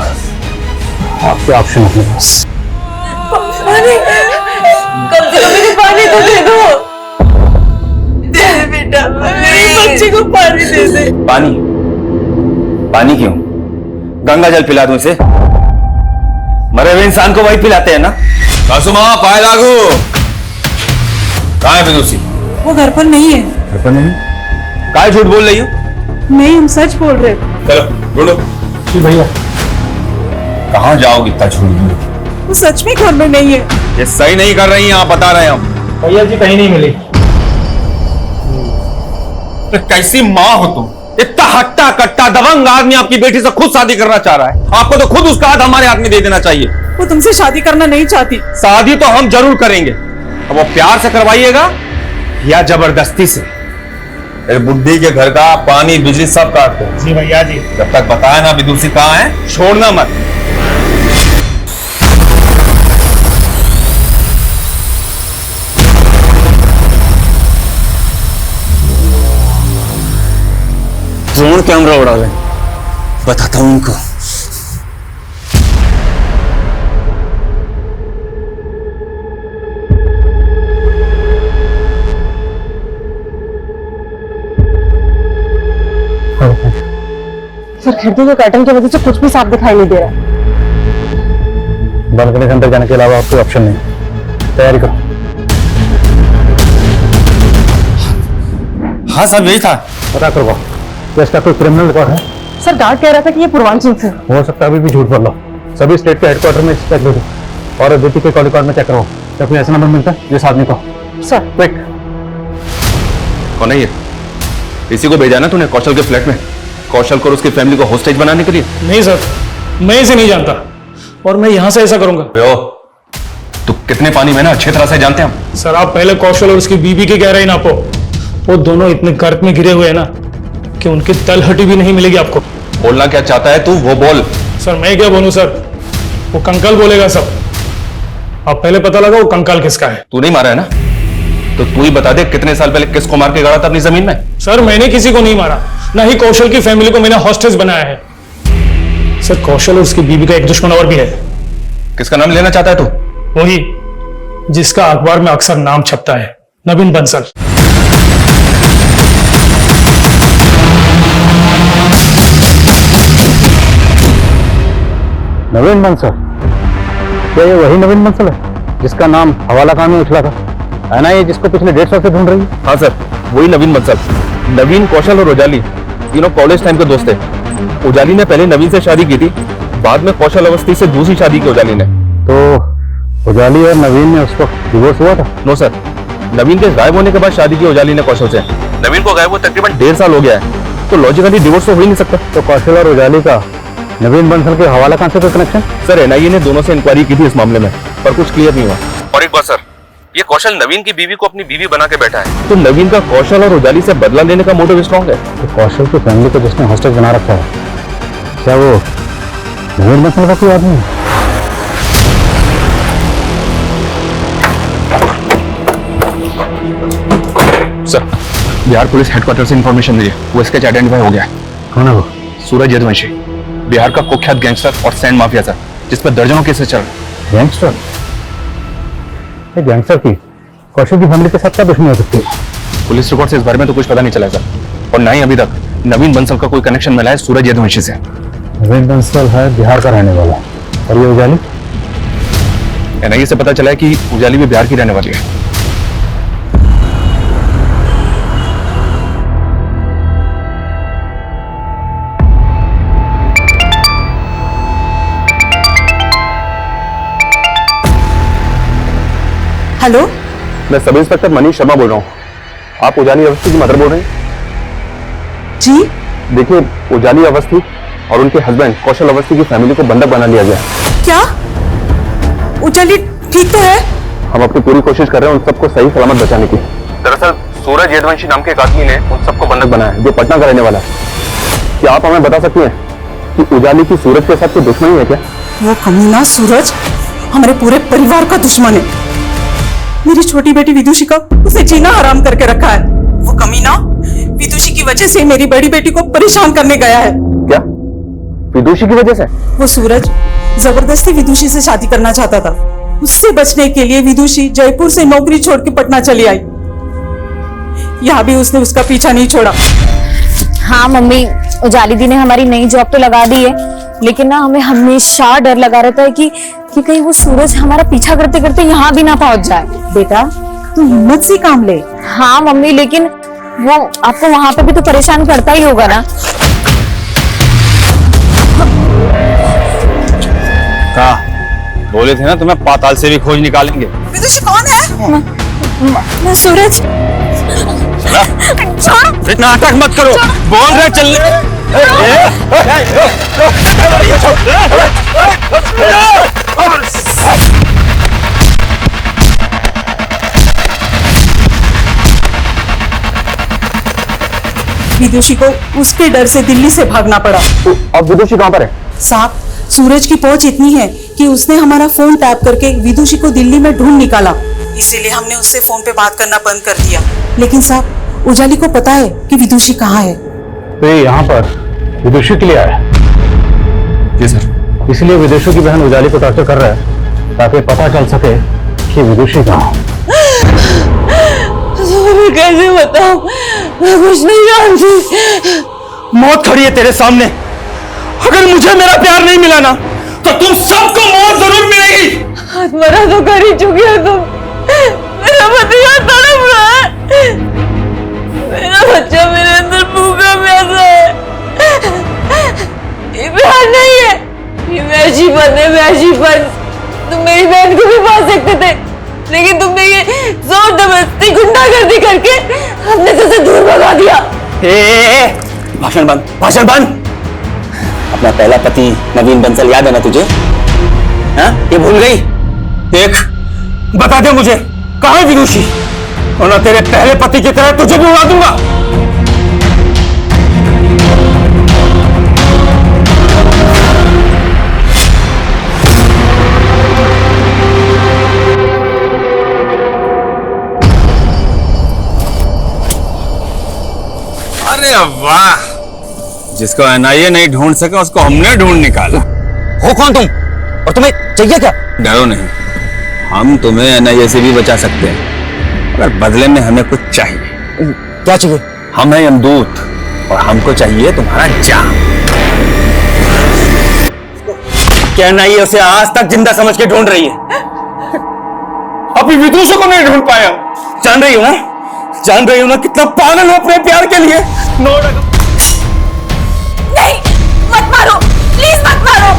आपके ऑप्शन अपने पास। कम से कम मुझे पानी तो दे दो। दे दे बेटा, मेरे बच्चे को पानी दे दे। पानी? पानी क्यों? गंगा जल पिला दूं इसे? मरे हुए इंसान को वही पिलाते हैं ना। कासुमा, पाए लागू। कहाँ है विदुषी? वो घर पर नहीं है। घर पर नहीं? काहे झूठ बोल रही हो? नहीं, हम सच बोल रहे। चलो ढूंढो। जी भैया। कहाँ जाओगे इतना झूठ बोल? वो सच में घर में नहीं है। ये सही नहीं कर रही हैं आप, बता रहे हैं हम। भैया जी कहीं नहीं मिली। तो कैसी माँ हो तुम? इतना हट्टा कट्टा दबंग आदमी आपकी बेटी से खुद शादी करना चाह रहा है। आपको तो खुद उसका हाथ हमारे हाथ में दे देना चाहिए। वो तुमसे शादी करना नहीं चाहती। शादी तो हम जरूर करेंगे, अब वो प्यार से करवाइएगा या जबरदस्ती से? बुद्धि के घर का पानी बिजली सब काट दो। जी भैया जी। जब तक बताया ना विदुषी कहाँ है, छोड़ना मत। ड्रोन कैमरा उड़ा रहे, बताता हूं उनको। सर, खिड़की के कर्टन की वजह से कुछ भी साफ दिखाई नहीं दे रहा। बालकनी के अंदर जाने के अलावा और कोई ऑप्शन नहीं। तैयारी करो। हाँ साहब, यही था। पता करो इसका कोई क्रिमिनल रिकॉर्ड है? सर, गार्ड कह रहा था कि ये पूर्वांचल से। हो सकता है अभी भी झूठ बोल लो। सभी स्टेट के हेडक्वार्टर में चेक करो और अदिति के कॉल रिकॉर्ड में चेक करो। जब कोई ऐसा नंबर मिलता है जिस आदमी को। Sir quick. कौन है ये? इसी को भेजा ना तूने कौशल के फ्लैट में, कौशल को और उसकी फैमिली को होस्टेज बनाने के लिए? नहीं सर, मैं इसे नहीं जानता और मैं यहां से ऐसा करूंगा। तू कितने पानी में ना अच्छी तरह से जानते हैं हम। सर, आप पहले कौशल और उसकी बीबी की गहराई नापो। वो दोनों इतने गर्त में गिरे हुए हैं ना कि उनकी तलहटी भी नहीं मिलेगी आपको। बोलना क्या चाहता है तू, वो बोल। सर, मैं क्या बोलूं सर, वो कंकाल बोलेगा सब। अब पहले पता लगा वो कंकाल किसका है। तू नहीं मारा है ना, तो तू ही बता दे कितने साल पहले किसको मार के गाड़ा था अपनी जमीन में? सर, मैंने किसी को नहीं मारा, ना ही कौशल की फैमिली को मैंने हॉस्टेज बनाया है। सर, कौशल और उसकी बीबी का एक दुश्मन और भी है। किसका नाम लेना चाहता है तू? वही जिसका अखबार में अक्सर नाम छपता है, नवीन बंसल। नवीन बंसल? क्या ये वही नवीन बंसल है जिसका नाम हवाला खान में उछला था? है ना ये जिसको पिछले 1.5 साल से ढूंढ रही है? हाँ सर, वही नवीन बंसल। नवीन, कौशल और उजाली तीनों कॉलेज टाइम के दोस्त थे। उजाली ने पहले नवीन से शादी की थी, बाद में कौशल अवस्थी से दूसरी शादी की उजाली ने। तो उजाली और नवीन में उस वक्त डिवोर्स हुआ था? नो सर, नवीन के गायब होने के बाद शादी की उजाली ने कौशल से। नवीन को गायब हुए तकरीबन 1.5 साल हो गया है, तो लॉजिकली डिवोर्स तो हो ही नहीं सकता। तो कौशल और उजाली का नवीन बंसल के हवाला खान से कोई कनेक्शन? सर, एनआईए ने दोनों से इंक्वायरी की थी इस मामले में, पर कुछ क्लियर नहीं हुआ। और एक बात सर, ये कौशल नवीन की बीवी को अपनी बीवी बना के बैठा है, तो नवीन का कौशल और उजाली से बदला लेने का मोटिव स्ट्रॉन्ग है। तो कौशल की फैमिली को जिसने हॉस्टेज बना रखा है, क्या वो नवीन बंसल का कोई आदमी है? सर, बिहार पुलिस हेडक्वार्टर से इंफॉर्मेशन मिली है, वो स्केच आइडेंटिफाई हो गया है। कौन है वो? सूरज यदुवंशी, बिहार का कुख्यात गैंगस्टर और सैंड माफिया सर, जिस पर दर्जनों केसेस चल रहे। गैंगस्टर? गैंगस्टर की कौशल की फैमिली के साथ क्या दुश्मनी हो सकती है? पुलिस रिकॉर्ड से इस बारे में तो कुछ पता नहीं चला सर, और ना ही अभी तक नवीन बंसल का कोई कनेक्शन मिला है सूरज यदुवंशी से। नवीन बंसल है बिहार का रहने वाला, और ये उजाली? एनआईए से पता चला है कि उजाली भी बिहार की रहने वाली है। हेलो, मैं सब इंस्पेक्टर मनीष शर्मा बोल रहा हूँ। आप उजाली अवस्थी की मदर बोल रहे हैं? जी। देखिए, उजाली अवस्थी और उनके हस्बैंड कौशल अवस्थी की फैमिली को बंधक बना लिया गया। क्या? उजाली ठीक तो है? हम अपनी पूरी कोशिश कर रहे हैं उन सबको सही सलामत बचाने की। दरअसल सूरज यदुवंशी नाम के एक आदमी ने उन सबको बंधक बनाया है, जो पटना का रहने वाला है। क्या आप हमें बता सकती हैं कि उजाली की सूरज के साथ कोई दुश्मनी है क्या? वो कमीना सूरज हमारे पूरे परिवार का दुश्मन है। मेरी छोटी बेटी विदुषी का उसे जीना हराम करके रखा है। वो कमीना विदुषी की वजह से मेरी बड़ी बेटी को परेशान करने गया है। क्या? विदुषी की वजह से? वो सूरज जबरदस्ती विदुषी से शादी करना चाहता था। उससे बचने के लिए विदुषी जयपुर से नौकरी छोड़ के पटना चली आई। यहाँ भी उसने उसका पीछा नहीं छोड़ा। हाँ मम्मी, उजाली दी ने हमारी नई जॉब तो लगा दी है, लेकिन ना हमें हमेशा डर लगा रहता है कि कहीं वो सूरज हमारा पीछा करते करते यहाँ भी ना पहुंच जाए। बेटा, तू हिम्मत से काम ले। हाँ मम्मी, लेकिन वो आपको वहाँ पे भी तो परेशान करता ही होगा ना। कहा बोले थे ना तुम्हें पाताल से भी खोज निकालेंगे। विदुषी कौन है? मैं सूरज। इतना नाटक मत करो, बोल रहे चलने। विदुषी को उसके डर से दिल्ली से भागना पड़ा। अब विदुषी कहाँ पर है? साहब, सूरज की पहुंच इतनी है कि उसने हमारा फोन टैप करके विदुषी को दिल्ली में ढूंढ निकाला। इसीलिए हमने उससे फोन पे बात करना बंद कर दिया। लेकिन साहब, उजाली को पता है कि विदुषी कहाँ है। तो ये यहाँ पर विदुषी के लिए आया? जी सर। इसलिए विदुषी की बहन उजाली को टॉर्चर कर रहा है ताकि पता चल सके कि विदुषी कहाँ है। मैं कैसे बताऊं? मैं कुछ नहीं जानती। मौत खड़ी है तेरे सामने। अगर मुझे मेरा प्यार नहीं मिला ना, तो तुम सबको मौत जरूर मिलेगी। मरा तो कर ही चुकी हो तुम। मेरा पति यहाँ तड़प रहा है। मेरा बच्चा मेरे अंदर भूखा प्यासा है। ये प्यार नहीं है, ये वैशीपन है, वैशीपन। तुम मेरी बहन को भी पा सकते थे, लेकिन तुमने ये जोर जबरदस्ती गुंडागर्दी करके अपने से दूर भगा दिया। भाषण बंद, भाषण बंद। अपना पहला पति नवीन बंसल याद है ना तुझे? हाँ? ये भूल गई? देख, बता दे मुझे कहाँ है विदुषी, और ना तेरे पहले पति की तरह तुझे भी उड़ा दूंगा। अरे वाह, जिसको एनआईए नहीं ढूंढ सका उसको हमने ढूंढ निकाला। हो कौन तुम, और तुम्हें चाहिए क्या? डरो नहीं, हम तुम्हें एनआईए से भी बचा सकते हैं, मगर बदले में हमें कुछ चाहिए। क्या चाहिए? हम हैं यमदूत और हमको चाहिए तुम्हारा जान। क्या एनआईए उसे आज तक जिंदा समझ के ढूंढ रही है? अभी विदुषी को नहीं ढूंढ पाया। जान रही हो ना, जान रही हो ना कितना पागल हो अपने प्यार के लिए। नहीं, मत मारो, प्लीज मत मारो।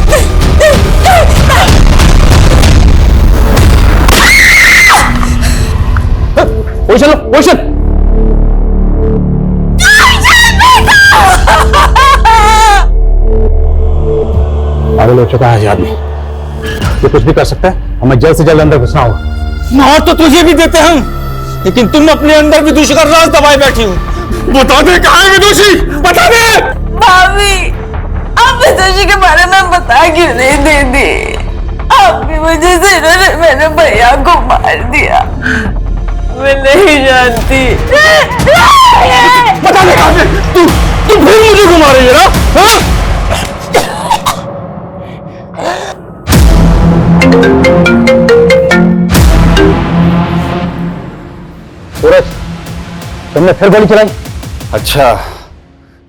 वो चलो, वो चल। पागल हो चुका है आदमी, ये कुछ भी कर सकता है। हमें जल्द से जल्द अंदर घुसना होगा। मार तो तुझे भी देते हम, लेकिन तुम अपने अंदर विदुषी का राज दबाए बैठी हो। बता दे कहाँ है विदुषी, बता दे। भाभी, आप विदुषी के बारे में बता क्यों नहीं देती? आपकी वजह से इन्होंने मेरे भैया को मार दिया। मैं नहीं जानती। बता दे कहाँ है? तू फिर मुझे घुमा रही है ना? हाँ? सूरज, तुमने फिर गोली चलाई? अच्छा,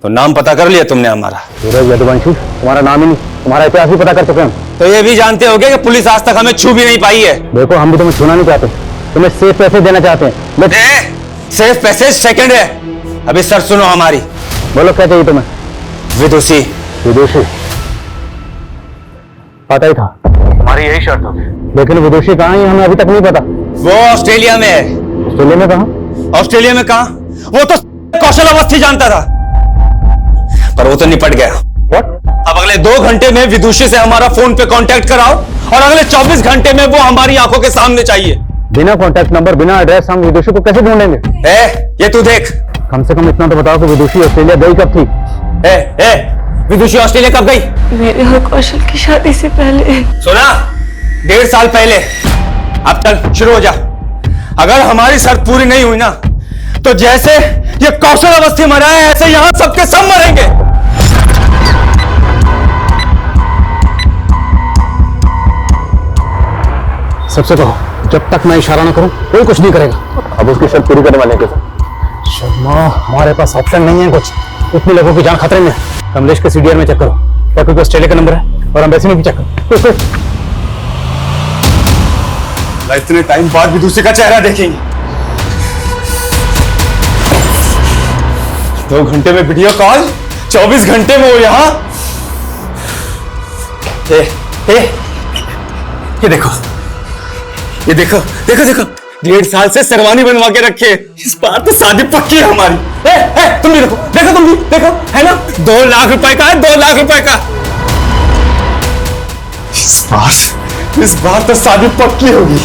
तो नाम पता कर लिया तुमने हमारा? सूरज यदुवंशी, तुम्हारा नाम ही नहीं, तुम्हारा इतिहास भी पता कर चुके हम। तो ये भी जानते होगे कि पुलिस आज तक हमें छू भी नहीं पाई है। देखो, हम भी तुम्हें छूना नहीं चाहते, तुम्हें सेफ पैसे देना चाहते हैं। सिर्फ पैसे सेकंड है। अभी सर सुनो हमारी। बोलो क्या चाहिए तुम्हें? विदुषी। विदुषी पता ही था, हमारी यही शर्त होगी। लेकिन विदुषी कहाँ है हमें अभी तक नहीं पता। वो ऑस्ट्रेलिया में है। ऑस्ट्रेलिया में कहाँ? ऑस्ट्रेलिया में कहाँ? वो तो कौशल अवस्थी जानता था, पर वो तो निपट गया। अब अगले 2 घंटे में विदुषी से हमारा फोन पे कांटेक्ट कराओ और अगले 24 घंटे में वो हमारी आंखों के सामने चाहिए। बिना कांटेक्ट नंबर, बिना एड्रेस हम विदुषी को कैसे ढूंढेंगे? ये तू देख। कम से कम इतना तो बताओ कि विदुषी ऑस्ट्रेलिया गई कब थी? विदुषी ऑस्ट्रेलिया कब गई? मेरे और कौशल की शादी से पहले। सुना? 1.5 साल पहले। अब चल शुरू हो जा। अगर हमारी शर्त पूरी नहीं हुई ना, तो जैसे ये कौशल अवस्थी मरा है, ऐसे यहां सबके सब मरेंगे। सबसे कहो, जब तक मैं इशारा ना करूं कोई कुछ नहीं करेगा। अब उसकी शर्त पूरी करने वाले के शर्मा, हमारे पास ऑप्शन नहीं है कुछ। इतने लोगों की जान खतरे में। कमलेश के सीडीआर में चेक करो, क्या कोई ऑस्ट्रेलिया का नंबर है? और एम्बेसी में भी चेक करो। इतने टाइम बाद भी दूसरे का चेहरा देखेंगे। 2 घंटे में वीडियो कॉल, 24 घंटे में वो यहां। ये देखो, ये देखो, देखो देखो, 1.5 साल से शेरवानी बनवा के रखे। इस बार तो शादी पक्की है हमारी। तुम भी देखो, देखो तुम भी देखो, है ना? 2 लाख रुपए का है, 2 लाख रुपए का। इस बार तो शादी पक्की होगी।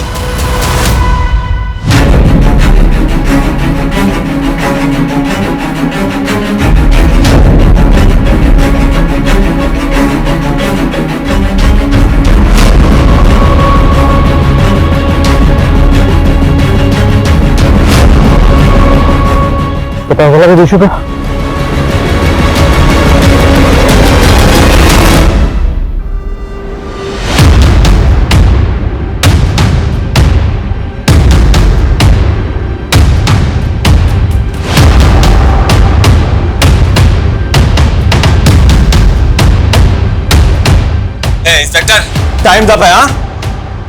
पता होगा विदुषी का? इंस्पेक्टर, टाइम दब है। हाँ,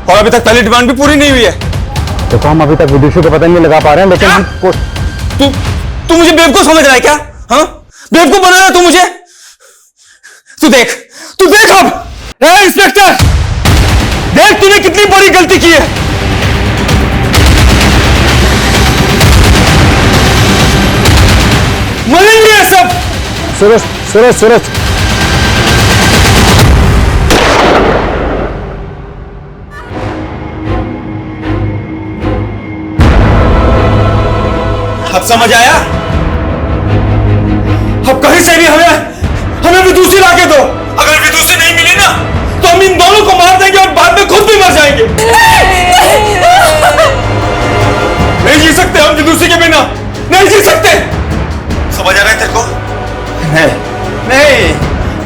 और अभी तक पहली डिमांड भी पूरी नहीं हुई है। देखो, हम अभी तक विदुषी को पता नहीं लगा पा रहे हैं, लेकिन हम तू मुझे बेवकूफ समझ रहा है क्या? हाँ, बेवकूफ बना रहा है तू मुझे। तू देख अब। इंस्पेक्टर, देख तूने कितनी बड़ी गलती की है। मरेंगे ये सब। सूरज, सूरज, सूरज, अब समझ आया? अब कहीं से भी हमें विदुषी लाके दो। अगर विदुषी नहीं मिली ना, तो हम इन दोनों को मार देंगे और बाद में खुद भी मर जाएंगे। नहीं जी सकते हम विदुषी के बिना, नहीं जी सकते। समझ आ रहा है तेरे को? नहीं,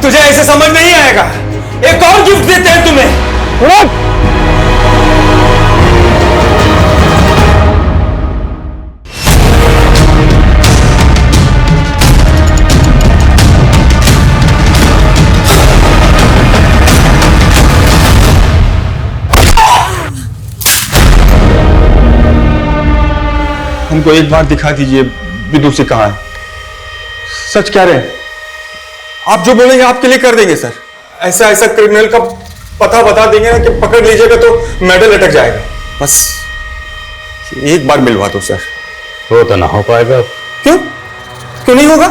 तुझे ऐसे समझ नहीं आएगा। एक और गिफ्ट देते हैं तुम्हें। हमको एक बार दिखा दीजिए विदुषी कहाँ है। सच कह रहे हैं? आप जो बोलेंगे आपके लिए कर देंगे सर। ऐसा क्रिमिनल का पता बता देंगे ना कि पकड़ लीजिएगा तो मेडल लटक जाएगा। बस एक बार मिलवा दो सर। वो तो ना हो पाएगा। क्यों नहीं होगा?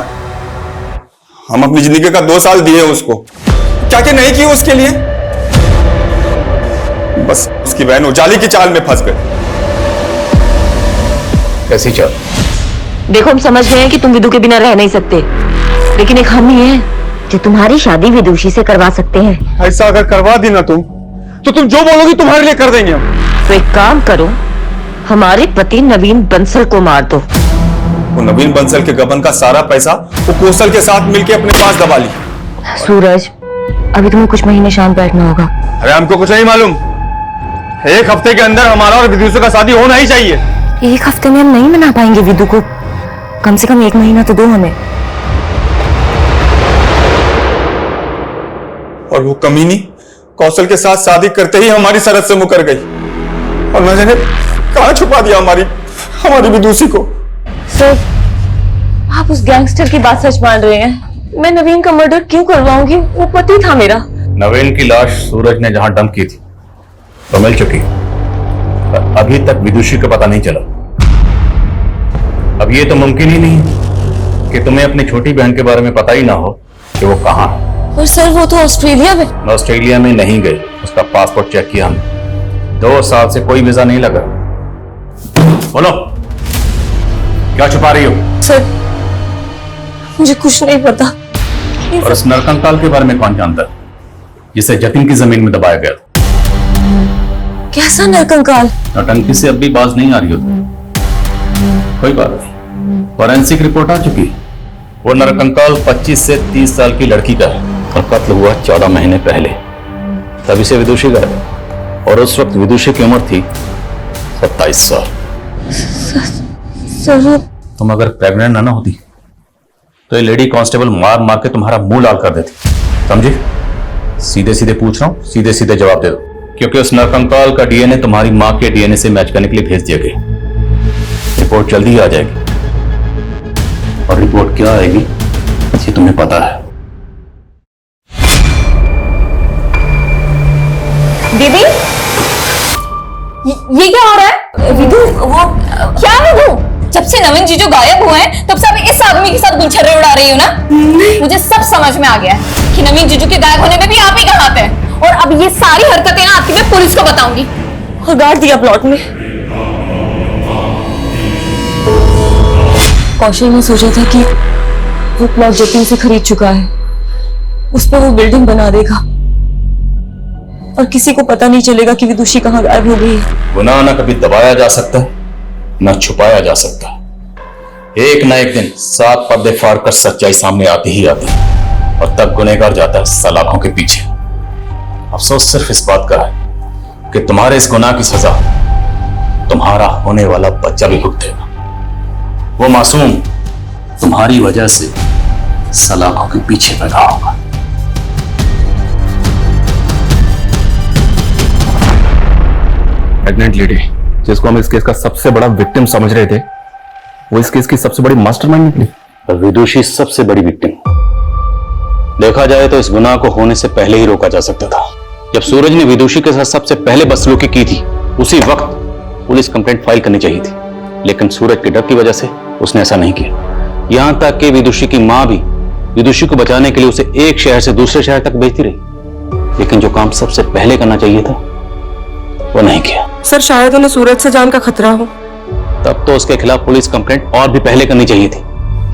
हम अपनी जिंदगी का 2 साल दिए उसको, क्या क्या नहीं किया उसके लिए। बस उसकी बहन उजाली की चाल में फंस गई। कैसी चाल? देखो हम समझ गए हैं कि तुम विदु के बिना रह नहीं सकते, लेकिन एक हम ही है जो तुम्हारी शादी विदुषी से करवा सकते हैं। ऐसा अगर करवा दी ना तुम, तो तुम जो बोलोगी तुम्हारे लिए कर देंगे हम। तो एक काम करो, हमारे पति नवीन बंसल को मार दो। वो नवीन बंसल के गबन का सारा पैसा वो कौशल के साथ मिलके अपने पास दबा ली। सूरज, अभी तुम्हें कुछ महीने शांत बैठना होगा। अरे हमको कुछ नहीं मालूम, एक हफ्ते के अंदर हमारा और विदुषी का शादी होना ही चाहिए। एक हफ्ते में हम नहीं मना पाएंगे विदु को, कम से कम 1 महीना तो दो हमें। और वो कमीनी कौशल के साथ शादी करते ही हमारी सरहद से मुकर गई और न जाने कहां छुपा दिया हमारी विदुषी को। सर, आप उस गैंगस्टर की बात सच मान रहे हैं? मैं नवीन का मर्डर क्यों करवाऊंगी? वो पति था मेरा। नवीन की लाश सूरज ने जहां डंप की थी तो मिल चुकी, पर अभी तक विदुषी का पता नहीं चला। अब ये तो मुमकिन ही नहीं कि तुम्हें अपनी छोटी बहन के बारे में पता ही ना हो कि वो कहाँ है। और सर, वो तो ऑस्ट्रेलिया में। ऑस्ट्रेलिया में नहीं गई, उसका पासपोर्ट चेक किया हमने, 2 साल से कोई वीजा नहीं लगा। बोलो, क्या छुपा रही हो? सर, मुझे कुछ नहीं पता। और इस नरकंकाल के बारे में कौन जानता है, जिसे जतिन की जमीन में दबाया गया था? कैसा नरकंकाल? नौटंकी से अब भी बाज नहीं आ रही हो तुम। कोई बात नहीं, फॉरेंसिक रिपोर्ट आ चुकी। वो नरकंकाल 25 से 30 साल की लड़की का है और कत्ल हुआ 14 महीने पहले। तभी से विदुषी का है और उस वक्त विदुषी की उम्र थी 27 साल। सर, तुम अगर प्रेग्नेंट ना होती तो ये लेडी कांस्टेबल मार मार के तुम्हारा मुंह लाल कर देती, समझी? सीधे सीधे पूछ रहा हूं, सीधे सीधे जवाब दे दो, क्योंकि उस नरकंकाल का डीएनए तुम्हारी मां के डीएनए से मैच करने के लिए भेज दिया गया। रिपोर्ट जल्दी ही आ जाएगी, और रिपोर्ट क्या आएगी ये तुम्हें पता है। दीदी, ये क्या हो रहा है? विदु, वो क्या विदु? जब से नवीन जीजू गायब हुए हैं तब से आप इस आदमी के साथ गुलछर्रे उड़ा रही हो ना? मुझे सब समझ में आ गया है कि नवीन जीजू के गायब होने में भी आप ही का हाथ है, और अब ये सारी हरकतें ना आपकी मैं पुलिस को बताऊंगी। और गाड़ दिया प्लॉट में। कौशल ने सोचा था कि वो प्लॉट जतिन से खरीद चुका है, उस पर वो बिल्डिंग बना देगा और किसी को पता नहीं चलेगा कि विदुषी कहाँ गायब हो गई है। गुनाह ना कभी दबाया जा सकता ना छुपाया जा सकता, एक ना एक दिन 7 पर्दे फाड़ कर सच्चाई सामने आती ही आती, और तब गुनहगार जाता है सलाखों के पीछे। अफसोस सिर्फ इस बात का है कि तुम्हारे इस गुनाह की सजा तुम्हारा होने वाला बच्चा भी भुगतेगा। वो मासूम तुम्हारी वजह से सलाखों के पीछे पैदा होगा। प्रेग्नेंट लेडी जिसको हम इस केस का सबसे बड़ा विक्टिम समझ रहे थे, वो इस केस की सबसे बड़ी मास्टरमाइंड निकली। और विदुषी सबसे बड़ी विक्टिम। देखा जाए तो इस गुनाह को होने से पहले ही रोका जा सकता था। जब सूरज ने विदुषी के साथ सबसे पहले बदसलूकी की थी, उसी वक्त पुलिस कंप्लेंट फाइल करनी चाहिए थी, लेकिन सूरज के डर की वजह से उसने ऐसा नहीं किया। यहां तक कि विदुषी की मां भी विदुषी को बचाने के लिए उसे एक शहर से दूसरे शहर तक भेजती रही, लेकिन जो काम सबसे पहले करना चाहिए था वो नहीं किया। सर, शायद उन्हें सूरज से जान का खतरा हो। तब तो उसके खिलाफ पुलिस कंप्लेंट और भी पहले करनी चाहिए थी।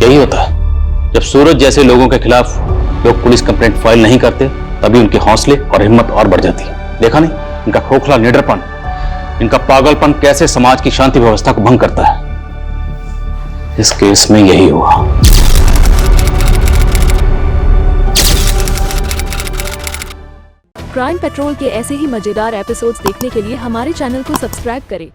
यही होता है, जब सूरज जैसे लोगों के खिलाफ लोग पुलिस कंप्लेंट फाइल नहीं करते, तभी उनके हौसले और हिम्मत और बढ़ जाती है। देखा नहीं इनका खोखला निडरपन, इनका पागलपन कैसे समाज की शांति व्यवस्था को भंग करता है। इस केस में यही हुआ। क्राइम पेट्रोल के ऐसे ही मजेदार एपिसोड्स देखने के लिए हमारे चैनल को सब्सक्राइब करें